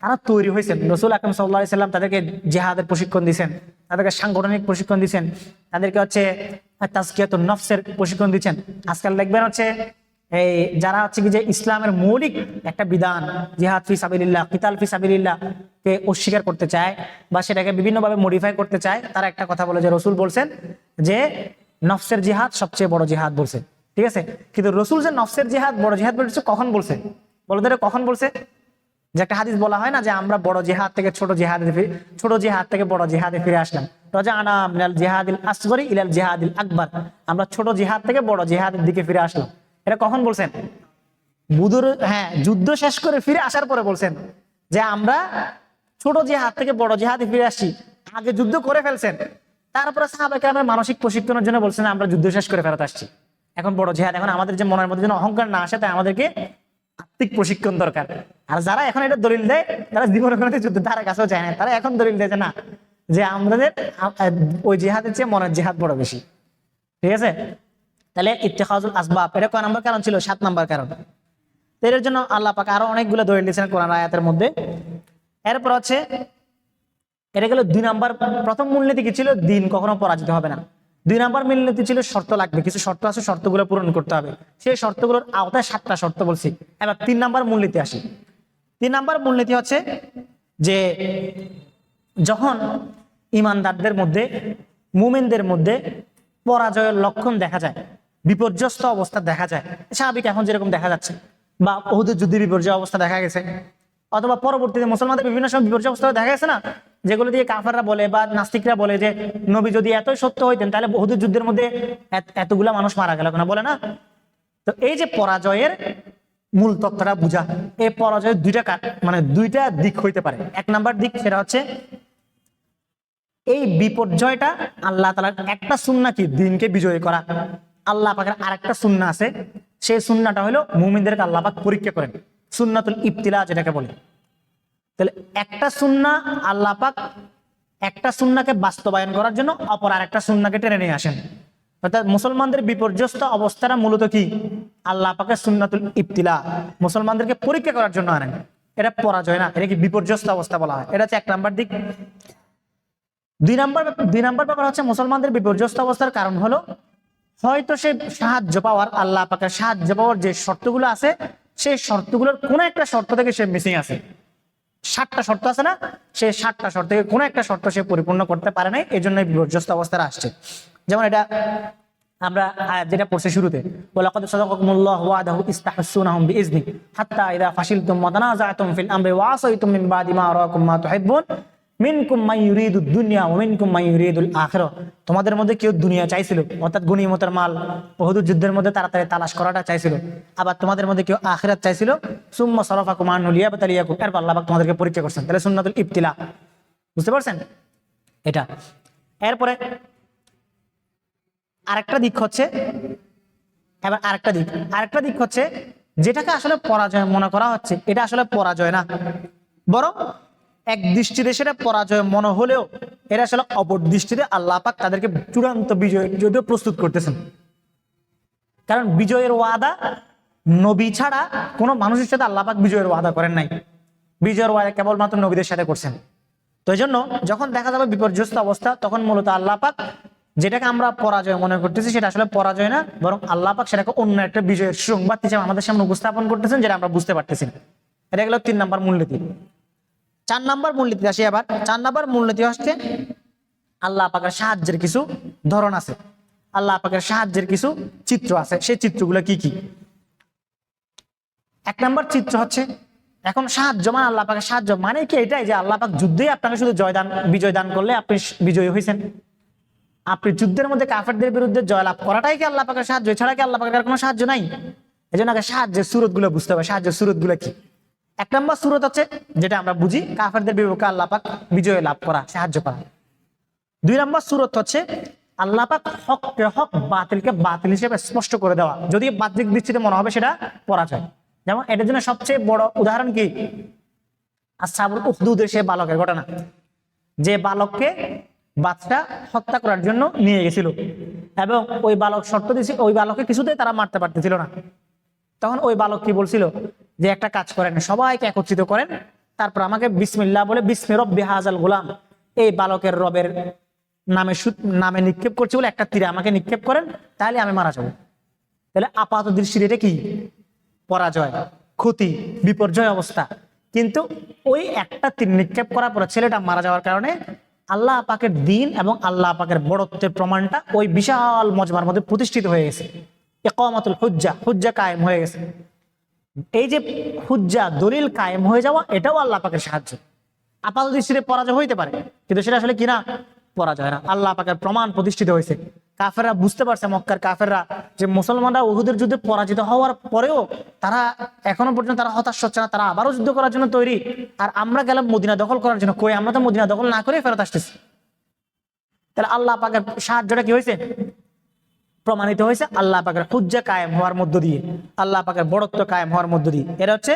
তারা তৈরি হয়েছেন। রাসূল আকরাম সাল্লাল্লাহু আলাইহি সাল্লাম তাদেরকে জিহাদের প্রশিক্ষণ দিয়েছেন, তাদেরকে সাংগঠনিক প্রশিক্ষণ দিয়েছেন, তাদেরকে হচ্ছে তাজকিয়াতুন নফসের প্রশিক্ষণ দিচ্ছেন। আজকাল দেখবেন হচ্ছে এই যারা হচ্ছে কি যে ইসলামের মৌলিক একটা বিধান জিহাদ ফি সাবিলিল্লাহ, কিতাল ফি সাবিলিল্লাহ কে অস্বীকার করতে চায় বা সেটাকে বিভিন্নভাবে মডিফাই করতে চায়, তারা একটা কথা বলে যে রাসূল বলছেন যে নফসের জিহাদ সবচেয়ে বড় জিহাদ বলছে, ঠিক আছে। কিন্তু রাসূল যে নফসের জিহাদ বড় জিহাদ বলছে কখন বলছে? বলে ধরে কখন বলছে? যে একটা হাদিস বলা হয় না যে আমরা বড় জিহাদ থেকে ছোট জিহাদে ছোট জিহাদ থেকে বড় জিহাদে ফিরে আসলাম, রাজানা মিনাল জিহাদিল আসগরি ইলাল জিহাদিল আকবার, আমরা ছোট জিহাদ থেকে বড় জিহাদের দিকে ফিরে আসলাম। এটা কখন বলছেন? বুদুর, হ্যাঁ, যুদ্ধ শেষ করে ফিরে আসার পরে বলছেন যে আমরা ছোট জিহাদ থেকে বড় জিহাদে ফিরে আসছি। আগে যুদ্ধ করে ফেলছেন, তারপরে সাহাবায়ে কেরামের মানসিক প্রশিক্ষণের জন্য বলছেন আমরা যুদ্ধ শেষ করে ফেরত আসছি, এখন বড় জিহাদ। এখন আমাদের যে মনের মধ্যে যেন অহংকার না আসে, তাই আমাদেরকে আত্মিক প্রশিক্ষণ দরকার। আর যারা এখন এটা দলিল দেয়, তারা জীবনে কোনো যুদ্ধ ধারে কাছেও যায় না, তারা এখন দলিল দেয় যে না, যে আমাদের ওই জিহাদের চেয়ে মনের জিহাদ বড় বেশি, ঠিক আছে। তাহলে ইত্তেখাজুল আসবাব এটা কয় নাম্বার কারণ ছিল? 7 নাম্বার কারণ। তো এর জন্য আল্লাহ পাক আরো অনেকগুলো দলিল দিয়েছেন কোরআন আয়াতের মধ্যে। এরপর হচ্ছে এটা গেল 2 নাম্বার। প্রথম মূলনীতি কি ছিল? দিন কখনো পরাজিত হবে না। 2 নাম্বার মূলনীতি ছিল শর্ত লাগবে, কিছু শর্ত আছে, শর্তগুলো পূরণ করতে হবে। সেই শর্তগুলোর আওতায় 7টা শর্ত বলছি। এবার 3 নাম্বার মূলনীতি আসি। 3 নাম্বার মূলনীতি হচ্ছে যে যখন ইমানদারদের মধ্যে, মুমিনদের মধ্যে পরাজয়ের লক্ষণ দেখা যায়, বিপর্যস্ত অবস্থা দেখা যায়, স্বাভাবিক এখন যেরকম দেখা যাচ্ছে, বা উহুদের যুদ্ধে বিপর্যয় অবস্থা দেখা গেছে, অথবা পরবর্তীতে মুসলমানদের বিভিন্ন সময় বিপর্যয় অবস্থা দেখা গেছে না, যেগুলো দিয়ে কাফাররা বলে বা নাস্তিকরা বলে যে নবী যদি এতই সত্য হইতেন তাহলে উহুদের যুদ্ধের মধ্যে এতগুলা মানুষ মারা গেল না, বলে না। তো এই যে পরাজয়ের মূল তথ্যটা বুঝা, এই পরাজয়ের দুইটা দিক হইতে পারে। 1 নাম্বার দিক সেটা হচ্ছে এই বিপর্যয়টা আল্লাহ তাআলার একটা সুন্নাহ কি দিনকে বিজয় করা। আল্লাহ পাকের আরেকটা সুন্নাহ আছে, সেই সুন্নাহটা হলো মুমিনদেরকে আল্লাহ পাক পরীক্ষা করেন, সুন্নাতুল ইবতিলা যেটাকে বলে। তাহলে একটা সুন্নাহ আল্লাহ পাক একটা সুন্নাহকে বাস্তবায়ন করার জন্য অপর আরেকটা সুন্নাহকে টেনে নিয়ে আসেন। অর্থাৎ মুসলমানদের বিপর্যস্ত অবস্থাটা মূলত কি? আল্লাহ পাকের সুন্নাতুল ইবতিলা, মুসলমানদেরকে পরীক্ষা করার জন্য আনেন। এটা পরাজয় না, এটা কি বিপর্যস্ত অবস্থা বলা হয়। এটা হচ্ছে 1 নাম্বার দিক। 2 নাম্বার ব্যাপার হচ্ছে মুসলমানদের বিপর্যস্ত অবস্থার কারণ হলো হয়তো সে সাহায্য পাওয়ার, আল্লাহ পাকের সাহায্য পাওয়ার যে শর্তগুলো আছে, সেই শর্তগুলোর কোনো একটা শর্ত থেকে সে মিসিং আছে। 7টা শর্ত আছে না, সেই 7টা শর্ত থেকে কোনো একটা শর্ত সে পরিপূর্ণ করতে পারে নাই, এই জন্য বিপর্যস্ত অবস্থায় আসছে। যেমন এটা আমরা যেটা পড়ছি শুরুতে, ওয়ালাকাদ সাদাকাকুমুল্লাহু ওয়া'দাহু ইস্তাহসুনাহুম বিইজনি হাত্তা ইযা ফাশিলতুম ওয়া তানাযা'তুম ফিল আমরি ওয়া আসাইতুম মিন বাদি মা আরাকুম মা তুহিব্বুন মিনকুম মান ইউরিদুদ দুনিয়া ওয়া মিনকুম মান ইউরিদুল আখিরাহ। তোমাদের মধ্যে কেউ দুনিয়া চাইছিল, অর্থাৎ গনিমতের মাল, উহুদের যুদ্ধের মধ্যে তাড়াতাড়ি তালাশ করাটা চাইছিল, আবার তোমাদের মধ্যে কেউ আখিরাত চাইছিল। সুম্মা সারাফাকুম আন লিয়াবতালিয়াকুম, এরপর আল্লাহ পাক তোমাদেরকে পরীক্ষা করছেন। তাহলে সুন্নাতুল ইবতিলা, বুঝতে পারছেন এটা। এরপরে আরেকটা দিক হচ্ছে, এবার আরেকটা দিক হচ্ছে যেটাকে আসলে পরাজয় মনে করা হচ্ছে, এটা আসলে পরাজয় না, বরং এক দৃষ্টিতে সেটা পরাজয় মনে হলেও এটা আসলে অপর দৃষ্টিতে আল্লাহ পাক তাদেরকে চূড়ান্ত বিজয়ের জন্য প্রস্তুত করতেছেন। কারণ বিজয়ের ওয়াদা নবী ছাড়া কোনো মানুষের সাথে আল্লাহ পাক বিজয়ের ওয়াদা করেন নাই, বিজয়ের ওয়াদা কেবলমাত্র নবীদের সাথে করছেন। তো এই জন্য যখন দেখা যাবে বিপর্যস্ত অবস্থা, তখন মূলত আল্লাহ পাক যেটাকে আমরা পরাজয় মনে করতেছি সেটা আসলে পরাজয় না, বরং আল্লাহ পাক সেটাকে অন্য একটা বিজয়ের সংবাদ হিসেবে আমাদের সামনে উপস্থাপন করতেছেন, যেটা আমরা বুঝতে পারতেছি না। এটা গেল 3 নাম্বার মূলনীতি। 4 নাম্বার মূলনীতি আসি। আবার 4 নাম্বার মূলনীতি হচ্ছে আল্লাহ পাকের সাহায্যের কিছু ধরন আছে, আল্লাহ পাকের সাহায্যের কিছু চিত্র আছে। সেই চিত্রগুলো কি কি? 1 নাম্বার চিত্র হচ্ছে, এখন সাহায্য মানে আল্লাহ পাকের সাহায্য মানে কি এটাই যে আল্লাহ পাক যুদ্ধে আপনাকে শুধু বিজয় দান করলে আপনি বিজয়ী হয়েছেন। আপনি যুদ্ধের মধ্যে কাফেরদের বিরুদ্ধে জয়লাভ করাটাই কি আল্লাহ পাকের সাহায্য? এছাড়া কি আল্লাহ পাকের কোনো সাহায্য নাই? এই জন্য আগে সাহায্যের সূরতগুলো বুঝতে হবে। সাহায্যের সূরতগুলো কি? 1 নম্বর সূরত হচ্ছে যেটা আমরা বুঝি, কাফেরদের বিপক্ষে আল্লাহ পাক বিজয় লাভ করা, সাহায্য করা। 2 নম্বর সূরত হচ্ছে আল্লাহ পাক হককে হক, বাতিলকে বাতিল হিসেবে স্পষ্ট করে দেওয়া। যদি বাহ্যিক দৃষ্টিতে মনে হবে সেটা পরাজয়। যেমন এটার জন্য সবচেয়ে বড় উদাহরণ কি? আসহাবুল উখদুদের সে বালকের ঘটনা, যে বালককে বাদশা হত্যা করার জন্য নিয়ে গেছিল এবং ওই বালক শর্ত দিয়েছিল, ওই বালককে কিছুতেই তারা মারতে পারতেছিল না। তখন ওই বালক কি বলছিল যে একটা কাজ করেন, সবাইকে একত্রিত করেন, তারপর আমাকে বিসমিল্লাহ বলে বিসমি রব্বি হাযাল গোলাম, এই বালকের রবের নামে নিক্ষেপ করছি বলে একটা তীরে আমাকে নিক্ষেপ করেন, তাহলে আমি মারা যাবো। তাহলে আপাত দৃষ্টির এটা কি? পরাজয়, ক্ষতি, বিপর্যয় অবস্থা। কিন্তু ওই একটা তীর নিক্ষেপ করার পরে ছেলেটা মারা যাওয়ার কারণে আল্লাহ পাকের দ্বীন এবং আল্লাহ পাকের বড়ত্বের প্রমাণটা ওই বিশাল মজমার মধ্যে প্রতিষ্ঠিত হয়ে গেছে। ইকামাতুল হুজ্জা, হুজ্জা কায়েম হয়ে গেছে। এই যে হুজ্জা দলিল কায়েম হয়ে যাওয়া, এটাও আল্লাহ পাকের সাহায্য। আপাত দৃষ্টিতে পরাজয় হইতে পারে, কিন্তু সেটা আসলে কিনা পরাজয় না, আল্লাহ পাকের প্রমাণ প্রতিষ্ঠিত হয়েছে। কাফেররা বুঝতে পারছে, মক্কার কাফেররা, যে মুসলমানরা উহুদের যুদ্ধে পরাজিত হওয়ার পরেও তারা এখনো পর্যন্ত তারা হতাশ হচ্ছে না, তারা আবারও যুদ্ধ করার জন্য তৈরি। আর আমরা গেলাম মদিনা দখল করার জন্য, কই আমরা তো মদিনা দখল না করে ফেরত আসতেছি। তাহলে আল্লাহ পাকের সাহায্যটা কি হয়েছে? প্রমাণিত হয়েছে আল্লাহ পাকের হুজ্জা কায়েম হওয়ার মধ্য দিয়ে, আল্লাহ পাকের বড়ত্ব কায়েম হওয়ার মধ্য দিয়ে। এটা হচ্ছে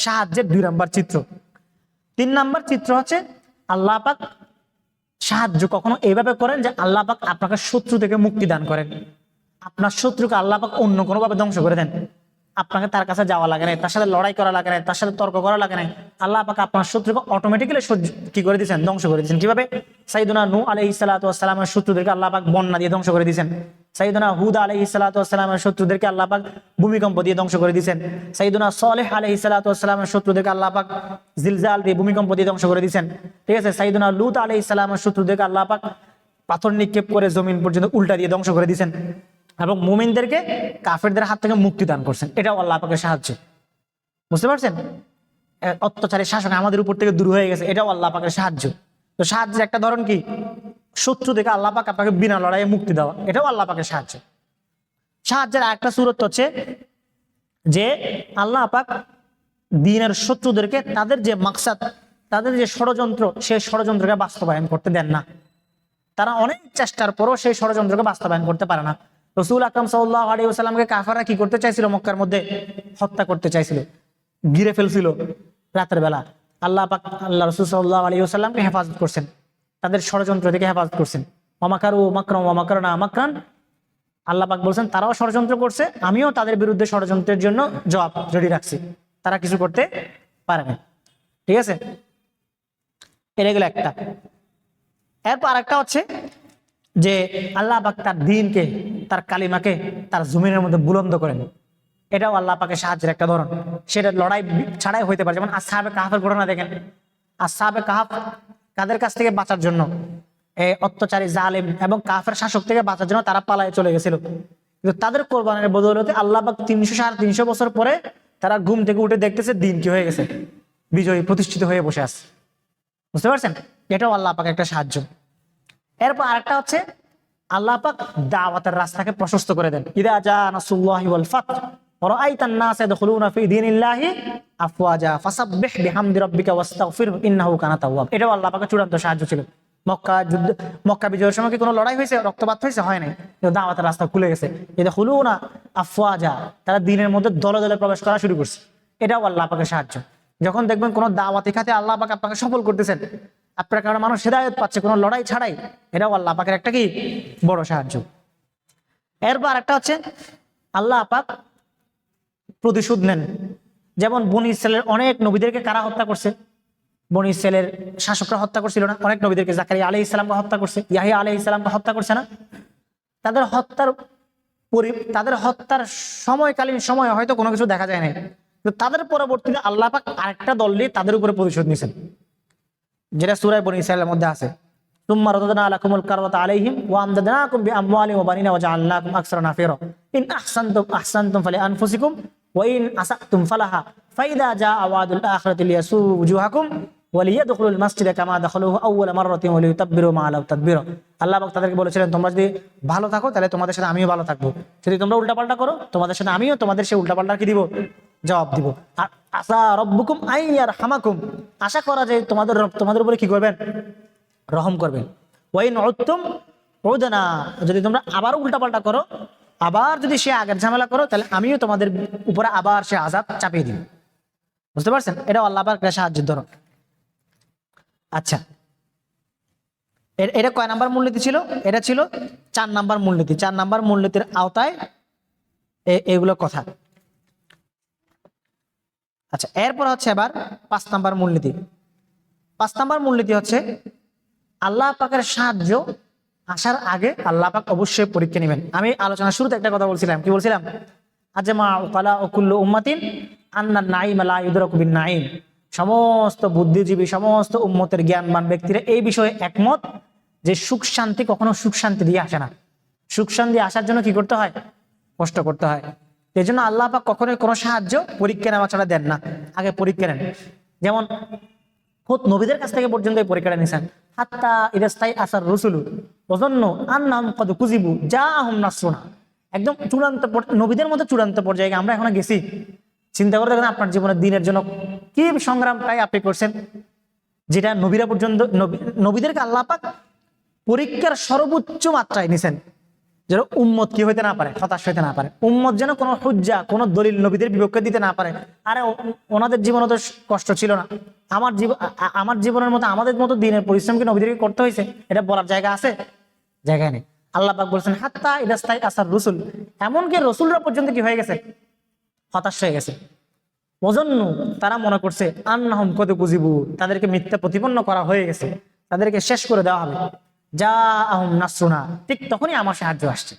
সাহায্যের 2 নম্বর চিত্র। 3 নম্বর চিত্র হচ্ছে আল্লাহ পাক সাহায্য কখনো এইভাবে করেন যে আল্লাহ পাক আপনাকে শত্রু থেকে মুক্তি দান করেন। আপনার শত্রুকে আল্লাহ পাক অন্য কোনো ভাবে ধ্বংস করে দেন, আপনাকে তার কাছে যাওয়া লাগে না, তার সাথে লড়াই করা লাগে না, তার সাথে তর্ক করা লাগে না। আল্লাহ পাক আপনার শত্রুকে অটোমেটিক্যালি কি করে দিয়েছেন? ধ্বংস করে দিয়েছেন। কিভাবে? সাইয়্যিদুনা নূহ আলাইহিস সালাতু ওয়াস সালামের শত্রুদেরকে আল্লাহ পাক বন্যা দিয়ে ধ্বংস করে দিয়েছেন। সাইয়্যিদুনা হুদ আলাইহিস সালাতু ওয়াস সালামের শত্রুদেরকে আল্লাহ পাক ভূমিকম্প দিয়ে ধ্বংস করে দিয়েছেন। সাইয়্যিদুনা সালেহ আলাইহিস সালাতু ওয়াস সালামের শত্রুদেরকে আল্লাহ পাক জিলজাল দিয়ে, ভূমিকম্প দিয়ে ধ্বংস করে দিয়েছেন। ঠিক আছে? সাইয়্যিদুনা লূত আলাইহিস সালামের শত্রুদেরকে আল্লাহ পাক পাথর নিক্ষেপ করে জমিন পর্যন্ত উল্টা দিয়ে ধ্বংস করে দিয়েছেন, এবং মুমিনদেরকে কাফেরদের হাত থেকে মুক্তি দান করছেন। এটাও আল্লাহ পাকের সাহায্য। বুঝতে পারছেন? অত্যাচারী শাসন আমাদের উপর থেকে দূর হয়ে গেছে, এটাও আল্লাহ পাকের সাহায্য। তো সাহায্যের একটা ধরন কি? শত্রু থেকে আল্লাহ পাক আপনাকে বিনা লড়াইয়ে মুক্তি দেওয়া, এটাও আল্লাহ পাকের সাহায্য। সাহায্যের আরেকটা সূরত হচ্ছে যে আল্লাহ পাক দ্বীনের শত্রুদেরকে তাদের যে মাকসাদ, তাদের যে ষড়যন্ত্র, সেই ষড়যন্ত্রকে বাস্তবায়ন করতে দেন না। তারা অনেক চেষ্টার পরও সেই ষড়যন্ত্রকে বাস্তবায়ন করতে পারে না। রাসূল আকরাম সাল্লাল্লাহু আলাইহি ওয়াসাল্লামকে কাফেররা কি করতে চাইছিল? মক্কার মধ্যে হত্যা করতে চাইছিল, ঘিরে ফেলছিল রাতের বেলা। আল্লাহ পাক আল্লাহ রাসূল সাল্লাল্লাহু আলাইহি ওয়াসাল্লামকে হেফাজত করছেন, তাদের ষড়যন্ত্র থেকে হেফাজত করছেন। ওয়া মাকারু মাকরান ওয়া মাকারনা মাকরান, আল্লাহ পাক বলছেন তারাও ষড়যন্ত্র করছে, আমিও তাদের বিরুদ্ধে ষড়যন্ত্রের জন্য জবাব রেডি রাখছি, তারা কিছু করতে পারে না। ঠিক আছে? এটা গেল একটা। এরপর আরেকটা হচ্ছে যে আল্লাহ পাক তার দ্বীনকে, তার কালিমাকে তার জমিনের মধ্যে বুলন্দ করেন, এটাও আল্লাহ পাকের সাহায্যের একটা ধরন। সেটা লড়াই ছাড়াই হইতে পারে। যেমন আসহাবে কাহাফের ঘটনা দেখেন। আসহাবে কাহাফ কাদের কাছ থেকে বাঁচার জন্য? অত্যাচারী জালেম এবং কাফের শাসক থেকে বাঁচার জন্য তারা পালায়ে চলে গেছিল। কিন্তু তাদের কোরবানের বদৌলতে আল্লাহ পাক 300-350 বছর পরে তারা ঘুম থেকে উঠে দেখতেছে দিন কি হয়ে গেছে, বিজয়ী প্রতিষ্ঠিত হয়ে বসে আছে। বুঝতে পারছেন? এটাও আল্লাহ পাকের একটা সাহায্য। এরপর আরেকটা হচ্ছে আল্লাহ পাক দাওয়াতের রাস্তাকে প্রশস্ত করে দেন। ইযা জা নাসরুল্লাহি ওয়াল ফাতহ ওয়া রাআইতান নাস ইয়াদখুলুনা ফি দীনিল্লাহি আফওয়াজা ফাসাব্বিহ বিহামদি রাব্বিকা ওয়াস্তাগফিরহু ইন্নাহু কানা তাওয়াব। এটাও আল্লাহ পাকের চূড়ান্ত সাহায্য ছিল। মক্কা বিজয়ের সময় কি কোনো লড়াই হয়েছে, রক্তপাত হয়েছে? হয় নাই। কিন্তু দাওয়াতের রাস্তা খুলে গেছে। ইয়াদখুলুনা আফওয়াজা, তারা দ্বীনের মধ্যে দলে দলে প্রবেশ করা শুরু করছে। এটাও আল্লাহ পাকের সাহায্য। যখন দেখবেন কোনো দাওয়াতি খাতে আল্লাহ পাক আপনাকে সফল করতেছেন, আপনার কারণে মানুষ হিদায়াত পাচ্ছে কোনো লড়াই ছাড়াই, এটাও আল্লাহ পাকের একটা কি বড় সাহায্য। এরপর একটা হচ্ছে আল্লাহ পাক প্রতিশোধ নেন। যেমন বনী ইসরাইলের অনেক নবীদেরকে কারা হত্যা করছে? বনী ইসরাইলের শাসকরা হত্যা করছিল না অনেক নবীদেরকে? জাকারিয়া আলাইহিস সালামকে হত্যা করছে, ইয়াহিয়া আলাইহিস সালামকে হত্যা করছে না? তাদের হত্যার সময়কালীন সময় হয়তো কোনো কিছু দেখা যায় না, কিন্তু তাদের পরবর্তীতে আল্লাহ পাক আরেকটা দল নিয়ে তাদের উপরে প্রতিশোধ নিয়েছেন, যেটা সূরা বনী ইসরাইলের মধ্যে আছে। সুম্মা রাদাদনা লাকুমুল কাররাতা আলাইহিম ওয়া আমদাদনাকুম বিআমওয়ালিন ওয়া বানিনা ওয়া জাআলনাকুম আকসারা নাফিরা ইন আহসানতুম আহসানতুম ফালিআনফুসিকুম ওয়া ইন আসাতুম ফালাহা ফাইদা জাআ ওয়াদুল আখিরাতি লিয়াসু ওয়াজুহাকুম ওয়া লিয়াদখুলুল মাসজিদা কামা দাখালুহু আউওয়ালা মাররাতিন ওয়া লিয়ুতাব্বিরু মা আলাউ তাদবিরা। আল্লাহ পাক তাদেরকে বলেছিলেন তোমরা যদি ভালো থাকো তাহলে তোমাদের সাথে আমিও ভালো থাকবো, যদি তোমরা উল্টাপাল্টা করো তোমাদের সাথে আমিও তোমাদের সেই উল্টাপাল্টা কি দিব? জবাব দিব। আর আসা রব্বুকুম আইয়ারহামাকুম, আশা করা যায় তোমাদের রব তোমাদের উপরে কি করবেন? রহম করবেন। ওয়াইন উদ্তুম উদনা, যদি তোমরা আবার উল্টাপাল্টা করো, আবার যদি সে আগের ঝামেলা করো, তাহলে আমিও তোমাদের উপরে আবার সে আযাব চাপিয়ে দিব। বুঝতে পারছেন? এটা আল্লাহ পাকের সাহায্যের ধরন। আচ্ছা, এটা কয় নাম্বার মূলনীতি ছিল? এটা ছিল 4 নাম্বার মূলনীতি। 4 নাম্বার মূলনীতির আওতায় এগুলো কথা। আচ্ছা, এরপর হচ্ছে এবার 5 নাম্বার মূলনীতি। 5 নাম্বার মূলনীতি হচ্ছে আল্লাহ পাকের সাহায্য আসার আগে আল্লাহ পাক অবশ্যই পরীক্ষা নেবেন। আমি আলোচনা শুরুতে একটা কথা বলছিলাম, কি বলছিলাম? আজমা উকালা ও কুল্লু উম্মাতিন আন্না নাঈম লা ইউদরাকু বিন নাঈম। সমস্ত বুদ্ধিজীবী, সমস্ত উম্মতের জ্ঞানবান ব্যক্তিরা এই বিষয়ে একমত যে সুখ শান্তি কখনো সুখ শান্তি দিয়ে আসে না। সুখ শান্তি আসার জন্য কি করতে হয়? কষ্ট করতে হয়। এই জন্য আল্লাহ পাক কখনোই কোনো সাহায্য পরীক্ষা নেওয়া ছাড়া দেন না, আগে পরীক্ষা নেন। যেমন খোদ নবীদের কাছ থেকে পর্যন্ত এই পরীক্ষাটা নিয়েছেন। হাত্তা ইদাস্তাই আসার রসুলু ওজন্য আন্নাহুম কদ কুযিবু জাআহুম নাসরুনা। একদম চূড়ান্ত নবীদের মতো চূড়ান্ত পর্যায়ে আমরা এখনো গেছি। চিন্তা করে দেখেন আপনার জীবনের দিনের জন্য কি সংগ্রামটাই আপনি করছেন, যেটা নবীরা পর্যন্ত নবীদেরকে আল্লাহ পাক পরীক্ষার সর্বোচ্চ মাত্রায় নিছেন, যেন উম্মত কি হইতে না পারে, হতাশ হইতে না পারে। উম্মত যেন কোনো হুজ্জা, কোনো দলিল নবীদের বিপক্ষে দিতে না পারে। আরে ওনাদের জীবনে তো কষ্ট ছিল না, আমার জীবনের মতো, আমাদের মতো দিনের পরিশ্রম কি নবীদেরকে করতে হয়েছে? এটা বলার জায়গা আছে? জায়গায় নেই। আল্লাহ পাক বলছেন হাত্তা ইদাস্তাই আসার রসুল, এমনকি রসুলরা পর্যন্ত কি হয়ে গেছে? হতাশ হয়ে গেছে। ওজন্য তারা মনে করছে আন্নাহুম কদ কুযিবু, তাদেরকে মিথ্যা প্রতিপন্ন করা হয়ে গেছে, তাদেরকে শেষ করে দেওয়া হবে। জাআহুম নাসরুনা, ঠিক তখনই আমার সাহায্য আসছে।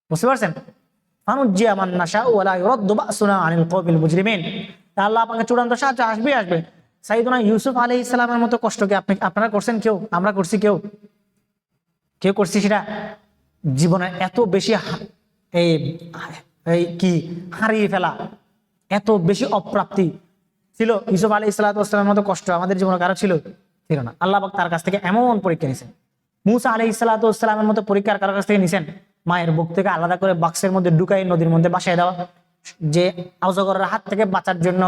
বুঝতে পারছেন? ফানুজ্জিয়া মান নাশাউ ওয়া লা ইউরাদ্দু বা'সুনা আনিল কওমিল মুজরিমিন। তা আল্লাহ পাকের চূড়ান্ত সাহায্য আসবে। সাইয়েদনা ইউসুফ আলাইহিস সালামের মতো কষ্ট কি আপনারা করছেন? কেউ? আমরা করছি? কেউ করছি সেটা? জীবনে এত বেশি এই কি হারিয়ে ফেলা, এত বেশি অপ্রাপ্তি ছিল ইউসুফ আলাইহিস সালামের মতো কষ্ট আমাদের জীবনে কারো ছিল না। আল্লাহ পাক তার কাছ থেকে এমন পরীক্ষা নিছেন। মুসা আলাইহিস সালামের মতো পরীক্ষার কারো কাছ থেকে নিছেন? মায়ের বুক থেকে আলাদা করে বাক্সের মধ্যে ঢুকাই নদীর মধ্যে বাসায় দেওয়া, যে অজগরের হাত থেকে বাঁচার জন্য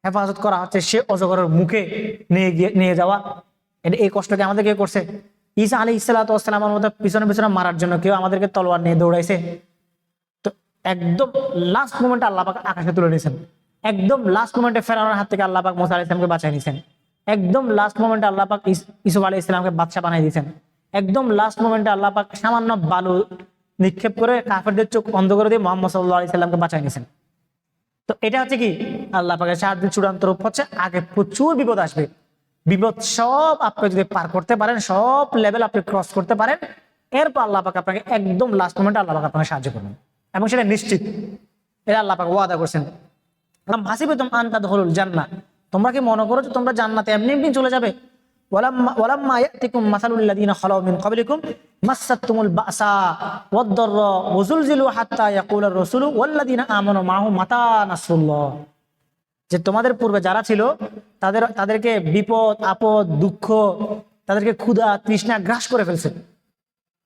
হেফাজত করা হচ্ছে, সে অজগরের মুখে নিয়ে যাওয়া। এই কষ্টকে আমাদের কে করছে? ঈসা আলাইহিস সালামের মতো পিছনে মারার জন্য কেউ আমাদেরকে তলোয়ার নিয়ে দৌড়াইছে? তো একদম লাস্ট মোমেন্টে আল্লাহ পাক আকাশে তুলে নিয়েছেন। একদম লাস্ট মোমেন্টে ফেরাউনের হাত থেকে আল্লাহ পাক মুসা আলাইহিস সালামকে বাঁচাই নিয়েছেন। একদম লাস্ট মোমেন্টে আল্লাহ পাক ইউসুফ আলাইহিস সালামকে বাদশা বানাই দিয়েছেন। একদম লাস্ট মোমেন্টে আল্লাহ পাক সামান্য বালু নিক্ষেপ করে কাফেরদের চোখ অন্ধ করে দিয়ে মুহাম্মদ সাল্লাল্লাহু আলাইহি সাল্লামকে বাঁচাই নিয়েছেন। তো এটা হচ্ছে কি? আল্লাহ পাকের সাহায্যের চূড়ান্ত রূপ হচ্ছে আগে প্রচুর বিপদ আসবে। বিপদ সব আপনি যদি পার করতে পারেন, সব লেভেল আপনি ক্রস করতে পারেন, এরপর আল্লাহ পাক আপনাকে একদম লাস্ট মোমেন্টে আল্লাহ পাক আপনাকে সাহায্য করবেন, এবং সেটা নিশ্চিত। এটা আল্লাহ পাক ওয়াদা করছেন। হাসিবতুম আন তাদখুলুল জান্নাহ, তোমরা কি মনে করো যে তোমরা জান্নাতে এমনি এমনি চলে যাবে? ওয়ালাম্মা ইয়াতিকুম মাসালুল লাযিনা খালাউ মিন ক্বাবলিকুম মাসাতুমুল বাসা ওয়াদ-দাররা ওয়াজুলজিলু হাত্তা ইয়াকুলার রাসূলু ওয়াল্লাযিনা আমানু মাহু মাতা নাসরুল্লাহ। যে তোমাদের পূর্বে যারা ছিল তাদেরকে বিপদ, আপদ, দুঃখ, তাদেরকে ক্ষুধা, তৃষ্ণা গ্রাস করে ফেলছে।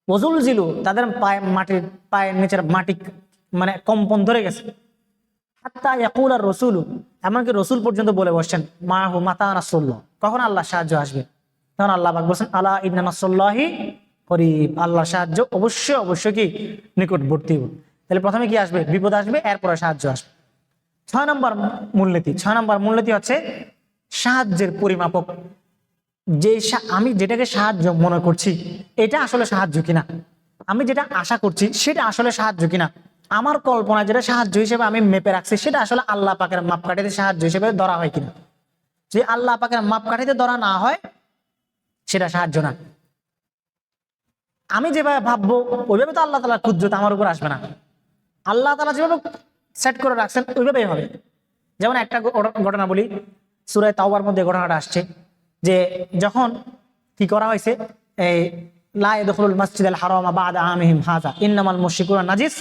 ওয়াজুলজিলু, তাদের পায়ের নিচের মাটি মানে কম্পন ধরে গেছে। হাত্তা ইয়াকুলার রাসূলু, এমনকি রসুল পর্যন্ত বলে বসছেন মাহু মাতা নাসরুল্লাহ, কখন আল্লাহ সাহায্য আসবে? তখন আল্লাহ পাক বলছেন আলা ইন্না নাসরুল্লাহি করিব, আল্লাহ সাহায্য অবশ্যই কি নিকটবর্তী। তাহলে প্রথমে কি আসবে? বিপদ আসবে, এরপরে সাহায্য আসবে। 6 নম্বর মূলনীতি হচ্ছে সাহায্যের পরিমাপক। যে আমি যেটাকে সাহায্য মনে করছি এটা আসলে সাহায্য কিনা, আমি যেটা আশা করছি সেটা আসলে সাহায্য কিনা, আমার কল্পনা যেটা সাহায্য হিসেবে আমি মেপে রাখছি সেটা আসলে আল্লাহ পাকের মাপকাঠিতে সাহায্য হিসেবে ধরা হয় কিনা। যে আল্লাহ পাকের মাপকাঠিতে ধরা না হয় সেটা সাহায্য না। আমি যেভাবে ভাববো ওইভাবে তো আল্লাহ তাআলার কুদরত আমার উপর আসবে না। আল্লাহ তাআলা যেভাবে সেট করে রাখছেন ওইভাবেই হবে। যেমন একটা ঘটনা বলি, সূরা তাওবার মধ্যে ঘটনাটা আসছে যে যখন কি করা হয়েছে, এই লা ইয়াদখুলুল মাসজিদাল হারামা বা'দা আমিহিম হাযা ইন্নামাল মুশরিকুনা নাজিস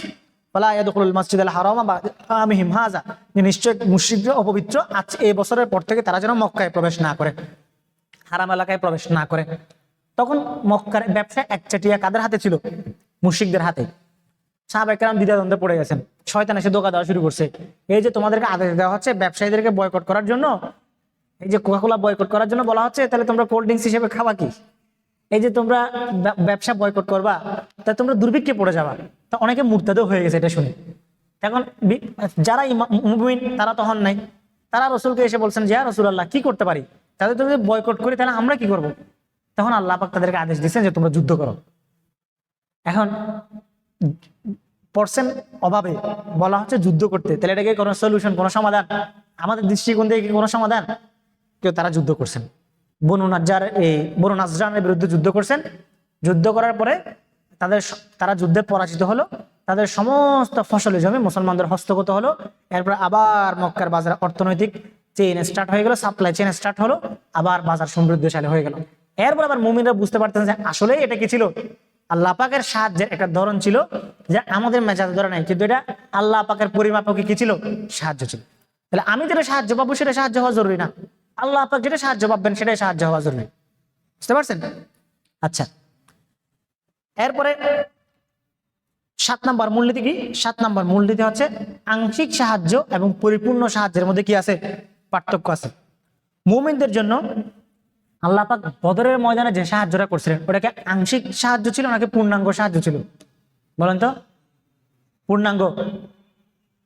ওয়ালা ইয়াদখুলুল মাসজিদাল হারামা বা'দা আমিহিম হাযা, যে নিশ্চয় মুশরিকরা অপবিত্র, আজ এই বছরের পর থেকে তারা যেন মক্কায় প্রবেশ না করে, হারাম এলাকায় প্রবেশ না করে। তখন মক্কার ব্যবসা একচাটিয়া কাদের হাতে ছিল? মুশরিকদের হাতে। সাহাবায়ে কেরাম দ্বিধাদ্বন্দ্বে পড়ে গেছেন। শয়তান এসে ধোঁকা দেওয়া শুরু করছে, এই যে তোমাদেরকে আদেশ দেওয়া হচ্ছে ব্যবসায়ীদেরকে বয়কট করার জন্য, এই যে কোকা-কোলা বয়কট করার জন্য বলা হচ্ছে, তাহলে তোমরা কোল্ড ড্রিঙ্কস হিসেবে খাবা কি? এই যে তোমরা ব্যবসা বয়কট করবা, তা তোমরা দুর্ভিক্ষে পড়ে যাবা। তা অনেকে মুরতাদও হয়ে গেছে এটা শুনে। এখন যারা মুমিন তারা তখন নাই, তারা রসুলকে এসে বলছেন যে ইয়া রাসূলুল্লাহ কি করতে পারি, তাদের তো যদি বয়কট করি তাহলে আমরা কি করব? তখন আল্লাহ পাক তাদেরকে আদেশ দিচ্ছেন যে তোমরা যুদ্ধ করো। এখন পড়ছেন অভাবে বলা হচ্ছে যুদ্ধ করতে, তাহলে এটাকে কোনো সলিউশন, কোনো সমাধান? আমাদের দৃষ্টিকোণ থেকে কি কোনো সমাধান? কেউ তারা যুদ্ধ করছেন, বনু নাজরানের বিরুদ্ধে যুদ্ধ করছেন। যুদ্ধ করার পরে তারা যুদ্ধে পরাজিত হলো, তাদের সমস্ত ফসলি জমি মুসলমানদের হস্তগত হলো। এরপর আবার মক্কার বাজার অর্থনৈতিক চেইন স্টার্ট হয়ে গেল, সাপ্লাই চেইন স্টার্ট হলো, আবার বাজার সমৃদ্ধশালী হয়ে গেল। এরপর আবার মুমিনরা বুঝতে পারতেন যে আসলে এটা কি ছিল, আল্লাহ পাকের সাহায্যের একটা ধরন ছিল, যে আমাদের মেজাজ ধরে নাই, কিন্তু এটা আল্লাহ পাকের পরিমাপকে কি ছিল, সাহায্য ছিল। তাহলে আমি যেটা সাহায্য পাবো সেটা সাহায্য হওয়া জরুরি না, আল্লাহ পাক যেটা সাহায্য পাবেন সেটাই সাহায্য হওয়া জরুরি। বুঝতে পারছেন? আচ্ছা, এরপরে 7 নম্বর মূলনীতি কি? 7 নম্বর মূলনীতি হচ্ছে আংশিক সাহায্য এবং পরিপূর্ণ সাহায্যের মধ্যে কি আছে, পার্থক্য আছে। মুমিনদের জন্য আল্লাহ পাক বদরের ময়দানে যে সাহায্যটা করছিলেন ওটাকে আংশিক সাহায্য ছিল নাকি পূর্ণাঙ্গ সাহায্য ছিল? বলেন তো। পূর্ণাঙ্গ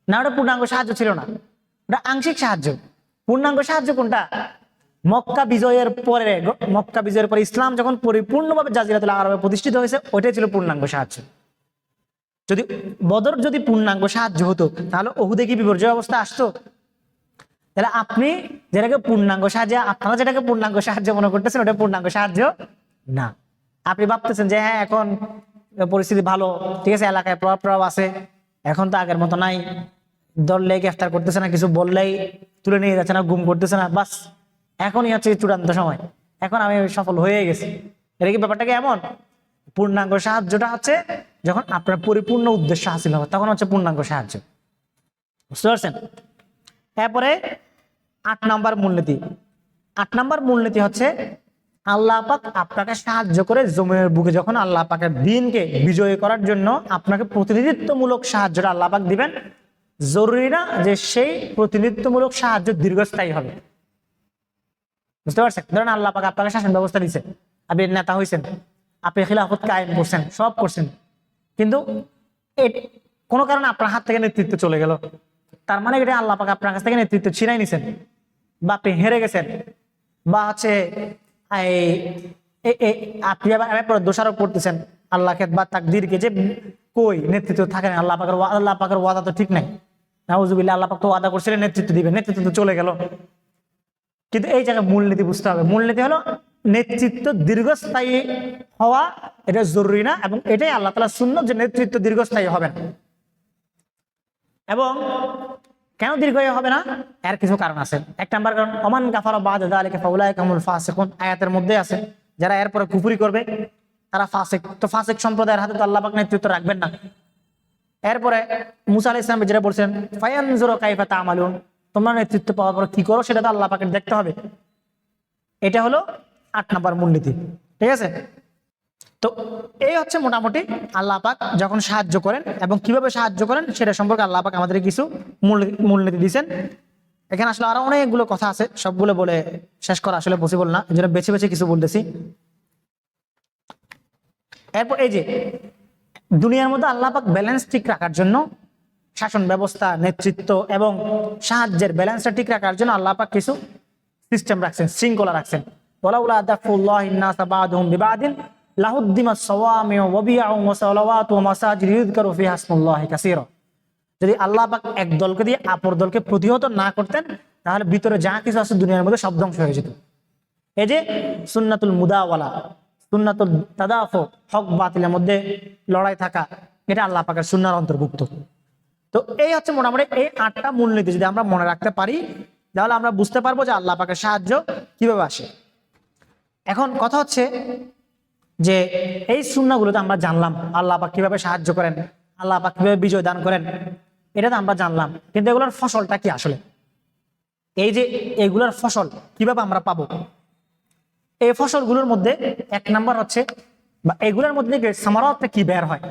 না, ওটা পূর্ণাঙ্গ সাহায্য ছিল না, ওটা আংশিক সাহায্য। পূর্ণাঙ্গ সাহায্য কোনটা? মক্কা বিজয়ের পরে ইসলাম যখন পরিপূর্ণভাবে জাজিরাতুল আরবে প্রতিষ্ঠিত হয়েছে, ওইটাই ছিল পূর্ণাঙ্গ সাহায্য। যদি বদর যদি পূর্ণাঙ্গ সাহায্য হতো তাহলে ওহুদে কি বিপর্যয় অবস্থা আসতো? তাহলে আপনি যেটাকে পূর্ণাঙ্গ সাহায্য, আপনারা যেটাকে পূর্ণাঙ্গ সাহায্য মনে করতেছেন ওটা পূর্ণাঙ্গ সাহায্য না। আপনি ভাবতেছেন যে হ্যাঁ এখন পরিস্থিতি ভালো, ঠিক আছে, এলাকায় প্রভাব আছে, এখন তো আগের মতো নাই, দললেই গ্রেফতার করতেছে না, কিছু বললেই তুলে নিয়ে যাচ্ছে না, গুম করতেছে না, বাস এখনই হচ্ছে চূড়ান্ত সময়, এখন আমি সফল হয়ে গেছি। এটা কি ব্যাপারটা কি এমন? পূর্ণাঙ্গ সাহায্যটা হচ্ছে যখন আপনার পরিপূর্ণ উদ্দেশ্য হাসিল হবে, তখন হচ্ছে পূর্ণাঙ্গ সাহায্য। বুঝতে পারছেন? এরপরে 8 নম্বর মূলনীতি। 8 নম্বর মূলনীতি হচ্ছে আল্লাহ পাক আপনাকে সাহায্য করে জমিনের বুকে যখন আল্লাহ পাকের দ্বীনকে বিজয়ী করার জন্য আপনাকে প্রতিনিধিত্বমূলক সাহায্যটা আল্লাহ পাক দিবেন, জরুরি না যে সেই প্রতিনিধিত্বমূলক সাহায্য দীর্ঘস্থায়ী হবে। বুঝতে পারছেন? ধরেন আল্লাহ পাক আপনাকে শাসন ব্যবস্থা দিচ্ছে, আপনি নেতা হয়েছেন, আপনি খিলাফত কায়েম করছেন, সব করছেন, কিন্তু কোনো কারণে আপনার হাত থেকে নেতৃত্ব চলে গেল, তার মানে এটা আল্লাহ পাক আপনার কাছ থেকে নেতৃত্ব ছিনাই নিছেন, বা আপনি হেরে গেছেন, বা হচ্ছে আপনি আবার দোষারোপ করতেছেন আল্লাহকে বা তাকদীরকে, যে কই নেতৃত্ব থাকে না, আল্লাহ পাকের ওয়াদা তো ঠিক নাই, নাউজুবিল্লাহ, আল্লাহ পাক তো ওয়াদা করছিলেন নেতৃত্ব দিবেন, নেতৃত্ব তো চলে গেল। কিন্তু এই জায়গায় মূলনীতি বুঝতে হবে। মূলনীতি হলো নেতৃত্ব দীর্ঘস্থায়ী হওয়া এটা জরুরি না, এবং এটাই আল্লাহ তাআলার সুন্নাত যে নেতৃত্ব দীর্ঘস্থায়ী হবে না। এবং কেন দীর্ঘস্থায়ী হবে না, এর কিছু কারণ আছে। 1 নম্বর কারণ, ওমান কাফারা বা'দা যালিকা ফাউলাইকা হুমুল ফাসিকুন, আয়াতের মধ্যে আছে যারা এরপরে কুফরি করবে তারা ফাসিক। তো ফাসিক সম্প্রদায়ের হাতে তো আল্লাহ পাক নেতৃত্ব রাখবেন না। এরপরে মুসা আলাইহিস সালাম যেটা বলছেন, ফায়ানজুরু কাইফা তা'মালুন, তোমরা নেতৃত্ব পাওয়ার পর কি করো সেটা তো আল্লাহ পাকের দেখতে হবে। এটা হলো 8 নম্বর মূলনীতি। ঠিক আছে? তো এই হচ্ছে মোটামুটি আল্লাহ পাক যখন সাহায্য করেন এবং কিভাবে সাহায্য করেন সেটা সম্পর্কে আল্লাহ পাক আমাদের কিছু মূলনীতি দিয়েছেন। এখানে আসলে আরো অনেকগুলো কথা আছে, সবগুলো বলে শেষ করা আসলে পসিবল না, এই জন্য বেছে বেছে কিছু বলতেছি। এরপর এই যে দুনিয়ার মধ্যে আল্লাহ পাক ব্যালেন্স ঠিক রাখার জন্য, শাসন ব্যবস্থা, নেতৃত্ব এবং সাহায্যের ব্যালেন্সটা ঠিক রাখার জন্য আল্লাহ পাক কিছু সিস্টেম রাখছেন, শৃঙ্খলা রাখছেন। ওয়ালাউলা দাফুল্লাহিন নাস বা'দুহুম বিবা'দিন লাহুদ্দিমাস সাওয়ামিউ ওয়া বিয়া'উ ওয়া সালাওয়াতু ওয়া মাসাজিদু ইযকারু ফিহা ইসমুল্লাহি কাসীরা। যদি আল্লাহ পাক এক দলকে দিয়ে অপর দলকে প্রতিহত না করতেন তাহলে ভিতরে যা কিছু আছে দুনিয়ার মধ্যে সব ধ্বংস হয়ে যেত। এই যে সুন্নাতুল মুদাওয়ালা, সুন্নাতুল তাদাফু, হক বাতিলের মধ্যে লড়াই থাকা, এটা আল্লাহ পাকের সুন্নাহর অন্তর্ভুক্ত। তো এই হচ্ছে মোটামুটি এই 8টা মূলনীতি যদি আমরা মনে রাখতে পারি তাহলে আমরা বুঝতে পারবো যে আল্লাহ পাকের সাহায্য কিভাবে আসে। এখন কথা হচ্ছে যে এই সুন্নাহগুলো তো আমরা জানলাম, আল্লাহ পাক কিভাবে সাহায্য করেন, আল্লাহ পাক কিভাবে বিজয় দান করেন, এটা তো আমরা জানলাম, কিন্তু এগুলোর ফসলটা কি আসলে? এই যে এগুলোর ফসল কিভাবে আমরা পাবো? এই ফসলগুলোর মধ্যে 1 নাম্বার হচ্ছে, বা এগুলোর মধ্যে থেকে সামারাতটা কি বের হয়,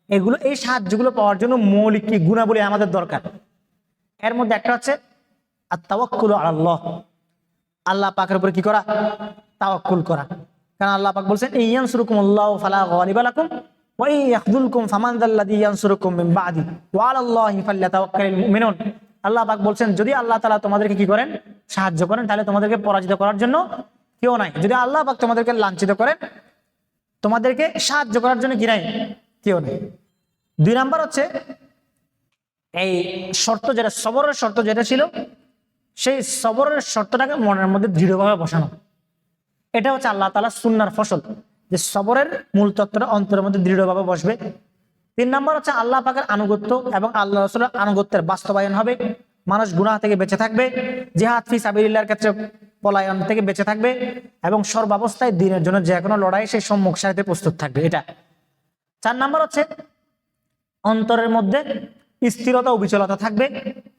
এগুলো এই সাহায্যগুলো পাওয়ার জন্য মৌলিক কি গুণাবলী আমাদের দরকার। এর মধ্যে একটা হচ্ছে আত-তাওয়াক্কুলু আলাল্লাহ, আল্লাহ পাকের উপরে কি করা, তাওয়াক্কুল করা। কারণ আল্লাহ পাক বলছেন ইয়ানসুরুকুমুল্লাহু ফালা গালিবা লাকুম ওয়া ইয়াখযুলকুম ফামান যাল্লাযী ইয়ানসুরুকুম মিন বা'দি ওয়া আলাল্লাহি ফাল্যাতাওয়াক্কালিল মুমিনুন। আল্লাহ পাক বলছেন যদি আল্লাহ তাআলা তোমাদেরকে কি করেন, সাহায্য করেন, তাহলে তোমাদেরকে পরাজিত করার জন্য কেউ নাই। যদি আল্লাহ পাক তোমাদেরকে লাঞ্ছিত করেন, তোমাদেরকে সাহায্য করার জন্য কি নাই, কেউ নেই। 2 নাম্বার হচ্ছে এই শর্ত, যেটা সবরের শর্ত যেটা ছিল, সেই সবরের শর্তটাকে মনের মধ্যে দৃঢ়ভাবে বসানো। এটা হচ্ছে আল্লাহ তাআলা সুন্নাহর ফসল, যে সবরের মূল তত্ত্বটা অন্তরের মধ্যে দৃঢ়ভাবে বসবে। 3 নম্বর হচ্ছে আল্লাহ পাকের আনুগত্য এবং আল্লাহ রাসূলের আনুগত্যের বাস্তবায়ন হবে। মানুষ গুনাহ থেকে বেঁচে থাকবে, জিহাদ ফি সাবিলিল্লাহর ক্ষেত্রে পলায়ন থেকে বেঁচে থাকবে এবং সর্বাবস্থায় দ্বীনের জন্য যে কোনো লড়াই সেই সম্মুখ সারিতে প্রস্তুত থাকবে। এটা 4 নম্বর হচ্ছে অন্তরের মধ্যে স্থিরতা ও বিচলতা থাকবে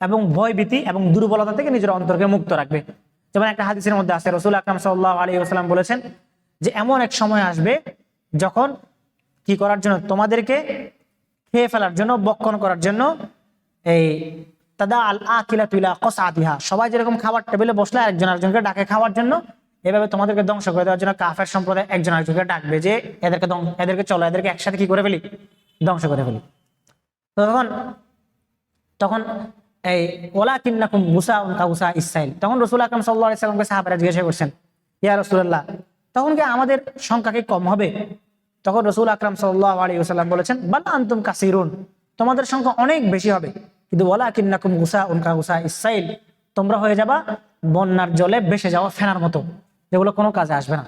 এবং ভয় ভীতি এবং দুর্বলতা থেকে নিজের অন্তরকে মুক্ত রাখবে। যেমন একটা হাদিসের মধ্যে আছে, রাসূল আকরাম সাল্লাল্লাহু আলাইহি ওয়াসাল্লাম বলেছেন যে এমন এক সময় আসবে যখন কি করার জন্য, তোমাদেরকে খেয়ে ফেলার জন্য, বক্ষণ করার জন্য, এই তাদা আল আকিলাতু ইলা কসআতিহা, সবাই যেরকম খাবার টেবিলে বসলে একজন আরেকজনকে ডাকে খাওয়ার জন্য, এভাবে তোমাদেরকে ধ্বংস করে দেওয়ার জন্য কাফের সম্প্রদায় একজন আরেকজনকে ডাকবে যে এদেরকে চলো, এদেরকে একসাথে কি করে ফেলি, ধ্বংস করে ফেলি। তখন এই ওয়ালাকিন্নাকুম গুসাউন কাগুসা ইসরাইল, তখন রাসূল আকরাম সাল্লাল্লাহু আলাইহি ওয়াসাল্লামকে সাহাবারা জিজ্ঞাসা করছেন, ইয়া রাসূলুল্লাহ, তখন কি আমাদের সংখ্যা কি কম হবে? তখন রাসূল আকরাম সাল্লাল্লাহু আলাইহি ওয়াসাল্লাম বলেছেন, বাল আনতুম কাসিরুন, তোমাদের সংখ্যা অনেক বেশি হবে, কিন্তু ওয়ালাকিন্নাকুম গুসাউন কাগুসা ইসরাইল, তোমরা হয়ে যাবা বন্যার জলে ভেসে যাওয়া ফেনার মতো, যেগুলো কোনো কাজে আসবে না।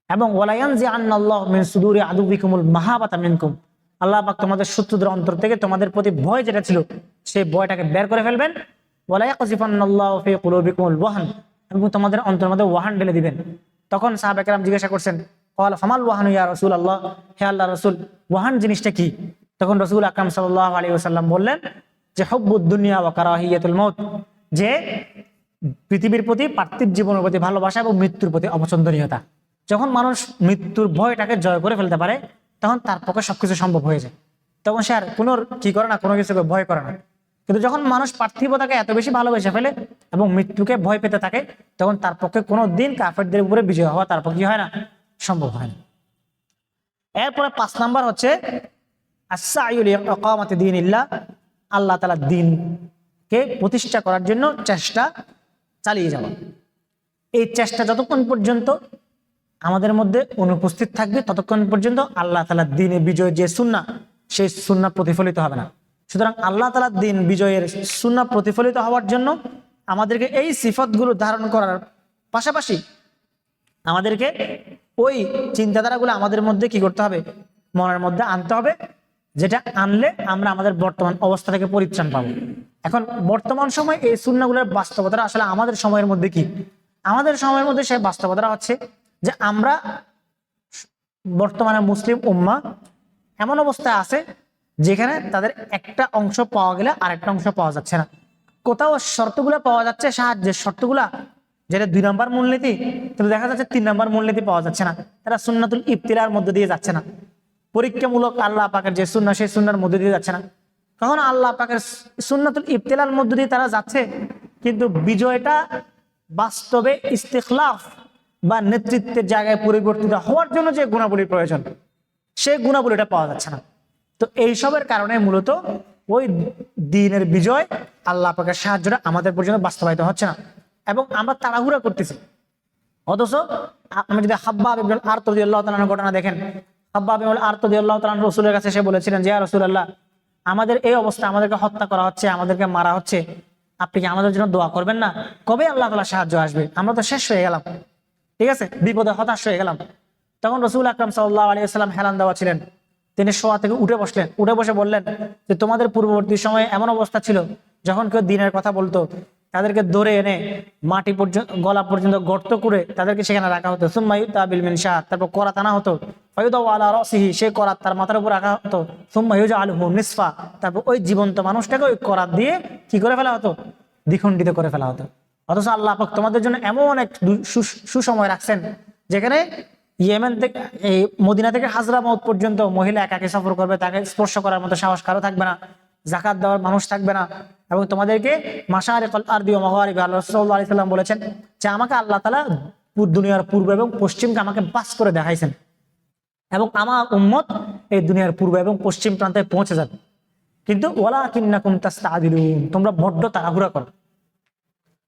এবং ওয়ালা ইয়ানজিআন্নাল্লাহু মিন সুদুরি আদুবিকুমুল মাহাবাতা মিনকুম, আল্লাহ পাক তোমাদের শত্রুদের অন্তর থেকে তোমাদের প্রতি ভয় যেটা ছিল সেই ভয়টাকে বের করে ফেলবেন। ওয়ালা ইয়াকযিফান্নাল্লাহু ফি কুলুবিকুমুল ওয়াহন, এবং তোমাদের অন্তরের মধ্যে ওয়াহান ঢেলে দিবেন। তখন সাহাবায়ে কেরাম জিজ্ঞাসা করছেন, ক্বালা ফামাল ওয়াহানু ইয়া রাসূলুল্লাহ, হে আল্লাহর রাসূল, ওয়াহান জিনিসটা কি? তখন রাসূল আকরাম সাল্লাল্লাহু আলাইহি ওয়াসাল্লাম বললেন যে হুব্বুদ দুনিয়া ওয়া কারাহিয়াতুল মউত, যে পৃথিবীর প্রতি, পার্থিব জীবনের প্রতি ভালোবাসা এবং মৃত্যুর প্রতি অপছন্দনীয়তা। যখন মানুষ মৃত্যুর ভয়টাকে জয় করে ফেলতে পারে তখন তার পক্ষে সবকিছু সম্ভব হয়ে যায়, তখন সে আর কোনো কি করে না, কোনো কিছুকে ভয় করে না। কিন্তু যখন মানুষ পার্থিবতাকে এত বেশি ভালোবেসে ফেলে এবং মৃত্যুকে ভয় পেতে থাকে, তখন তার পক্ষে কোনো দিন কাফেরদের উপরে বিজয় হওয়া তার পক্ষে হয় না, সম্ভব হয় না। এরপরে 5 নাম্বার হচ্ছে আস-সা'য়ু লিইকামাতি দীনিল্লাহ, আল্লাহ তাআলার দ্বীনকে প্রতিষ্ঠা করার জন্য চেষ্টা চালিয়ে যাওয়া। এই চেষ্টা যতক্ষণ পর্যন্ত আমাদের মধ্যে অনুপস্থিত থাকবে ততক্ষণ পর্যন্ত আল্লাহ তাআলার দ্বীনের বিজয় যে সুন্নাহ, সেই সুন্নাহ প্রতিফলিত হবে না। সুতরাং আল্লাহ তাআলার দ্বীন বিজয়ের সুন্নাহ প্রতিফলিত হওয়ার জন্য আমাদেরকে এই সিফাতগুলো ধারণ করার পাশাপাশি আমাদেরকে ওই চিন্তাধারাগুলো আমাদের মধ্যে কি করতে হবে, মনের মধ্যে আনতে হবে, যেটা আনলে আমরা আমাদের বর্তমান অবস্থা থেকে পরিত্রাণ পাবো। এখন বর্তমান সময় এই সুন্নাহগুলোর বাস্তবতাটা আসলে আমাদের সময়ের মধ্যে কি, আমাদের সময়ের মধ্যে সেই বাস্তবতাটা হচ্ছে যে আমরা বর্তমানে মুসলিম উম্মাহ এমন অবস্থায় আছে যেখানে তাদের একটা অংশ পাওয়া গেলে আরেকটা অংশ পাওয়া যাচ্ছে না। কোথাও শর্তগুলো পাওয়া যাচ্ছে, সাহায্যের শর্তগুলা, যেটা 2 নম্বর মূলনীতি, কিন্তু দেখা যাচ্ছে 3 নম্বর মূলনীতি পাওয়া যাচ্ছে না। তারা সুন্নাতুল ইবতিলার মধ্যে দিয়ে যাচ্ছে না, পরীক্ষামূলক আল্লাহ পাকের যে সুন্নাহ সেই সুন্নাহর মধ্যে দিয়ে যাচ্ছে না। তখন আল্লাহ পাকের সুন্নাতুল ইবতিলার মধ্যে দিয়ে তারা যাচ্ছে, কিন্তু বিজয়টা বাস্তবে ইস্তিখলাফ বা নেতৃত্বের জায়গায় পরিবর্তিত হওয়ার জন্য যে গুণাবলীর প্রয়োজন, সেই গুণাবলীটা পাওয়া যাচ্ছে না। তো এইসবের কারণে মূলত ওই দ্বীনের বিজয়, আল্লাহ পাকের সাহায্যটা আমাদের পর্যন্ত বাস্তবায়িত হচ্ছে না এবং আমরা তাড়াহুড়া করতেছি। অথচ আমি যদি হাব্বাব ইবনুল আরত রাদিয়াল্লাহু তাআলার ঘটনা দেখেন, হাব্বাব ইবনুল আরত রাদিয়াল্লাহু তাআলা রাসূলের কাছে এসে বলেছিলেন যে ইয়া রাসূলুল্লাহ, আমাদের এই অবস্থা, আমাদেরকে হত্যা করা হচ্ছে, আমাদেরকে মারা হচ্ছে, আপনি কি আমাদের জন্য দোয়া করবেন না? কবে আল্লাহ তাআলা সাহায্য আসবে? আমরা তো শেষ হয়ে গেলাম, ঠিক আছে, বিপদে হতাশ হয়ে গেলাম। তখন রাসূল আকরাম সাল্লাল্লাহু আলাইহি ওয়াসাল্লাম হেলান দেওয়া ছিলেন, তিনি শোয়া থেকে উঠে বসলেন, উঠে বসে বললেন যে তোমাদের পূর্ববর্তী সময়ে এমন অবস্থা ছিল যখন কেউ দ্বীনের কথা বলতো তাদেরকে ধরে এনে মাটি পর্যন্ত, গলা পর্যন্ত গর্ত করে তাদেরকে সেখানে রাখা হতো। সুম্মা ইউতা বিল মিনশাত, তারপর করাত আনা হতো, ফায়ুদাউ আলা রাসিহি, সেই করাত তার মাথার উপর রাখা হতো। সুম্মা ইউজআলহু নিসফা, তারপর ওই জীবন্ত মানুষটাকে ওই করাত দিয়ে কি করে ফেলা হতো, দ্বিখণ্ডিত করে ফেলা হতো। অথচ আল্লাহ পাক তোমাদের জন্য এমন এক সুসময় রাখছেন যেখানে ইয়েমেন থেকে, এই মদিনা থেকে হাজরামাউত পর্যন্ত মহিলা একাকে সফর করবে, তাকে স্পর্শ করার মতো সাহস কারো থাকবে না, যাকাত দেওয়ার মানুষ থাকবে না, এবং তোমাদেরকে মাশারিকুল আরদি ওয়া মাগারিবিহা, আল্লাহ রাসূলুল্লাহ সাল্লাল্লাহু আলাইহি ওয়াসাল্লাম বলেছেন যে আমাকে আল্লাহ তাআলা দুনিয়ার পূর্ব এবং পশ্চিমকে আমাকে বাস করে দেখাইছেন এবং আমার উম্মত এই দুনিয়ার পূর্ব এবং পশ্চিম প্রান্তে পৌঁছে যাবে, কিন্তু ওয়ালাকিন্নাকুম তাস্তাআজিলুন, তোমরা বড্ড তাড়াহুড়া করো।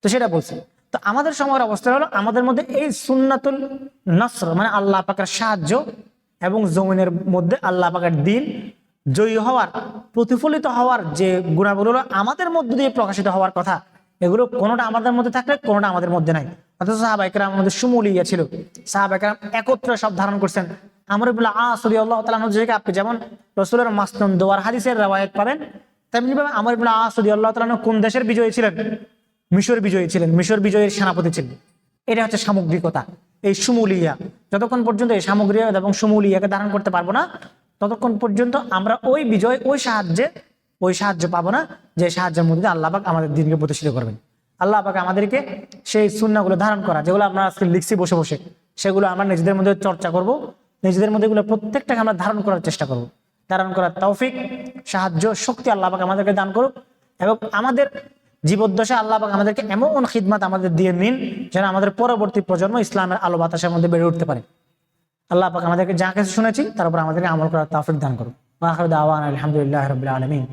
তো সেটা বলছে। তো আমাদের সময়ের অবস্থা হলো আমাদের মধ্যে এই সুন্নাতুল নসর মানে আল্লাহ পাকের সাহায্য এবং জমিনের মধ্যে আল্লাহ পাকের দ্বীন জয়ী হওয়ার, প্রতিফলিত হওয়ার যে গুণাবলী আমাদের মধ্য দিয়ে প্রকাশিত হওয়ার কথা, এগুলো কোনোটা আমাদের মধ্যে থাকলে কোনোটা আমাদের মধ্যে নাই। অথচ সাহাবায়ে কেরামের মধ্যে শুমুলিয়া ছিল, সাহাবায়ে কেরাম একত্রে সব ধারণ করছেন। আমর ইবনে আস রাদিয়াল্লাহু তাআলা আনহু থেকে আপনি যেমন রাসূলের মাসনুন দোয়ার হাদিসের রওয়ায়াত পাবেন, তেমনি ভাবে আমর ইবনে আস রাদিয়াল্লাহু তাআলা আনহু কোন দেশের বিজয়ী ছিলেন? মিশর বিজয়ী ছিলেন, মিশর বিজয়ের সেনাপতি ছিলেন। এটা হচ্ছে সামগ্রিকতা, এই শুমুলিয়া। যতক্ষণ পর্যন্ত এই সামগ্রিক এবং শুমুলিয়াকে ধারণ করতে পারবো না, ততক্ষণ পর্যন্ত আমরা ওই বিজয়, ওই সাহায্য পাবো না, যে সাহায্যের মধ্যে আল্লাহ পাক আমাদের দিনকে প্রতিষ্ঠিত করবেন। আল্লাহ পাক আমাদেরকে সেই সুন্নাহগুলো ধারণ করা, যেগুলো আমরা আজকে লিখছি বসে বসে, সেগুলো আমরা নিজেদের মধ্যে চর্চা করব, নিজেদের মধ্যে এগুলো প্রত্যেকটাকে আমরা ধারণ করার চেষ্টা করব। ধারণ করার তৌফিক, সাহায্য, শক্তি আল্লাহ পাক আমাদেরকে দান করুক, এবং আমাদের জীবদ্দশা আল্লাহ পাক আমাদেরকে এমন খিদমত আমাদের দিয়ে নিন যেন আমাদের পরবর্তী প্রজন্ম ইসলামের আলো বাতাসের মধ্যে বেড়ে উঠতে পারে। আল্লাহ পাক আমাদেরকে যা কিছু শুনেছি তার উপর আমাদেরকে আমল করার তৌফিক দান করুন। ওয়া আখিরু দাওয়ানা আলহামদুলিল্লাহি রাব্বিল আলামিন।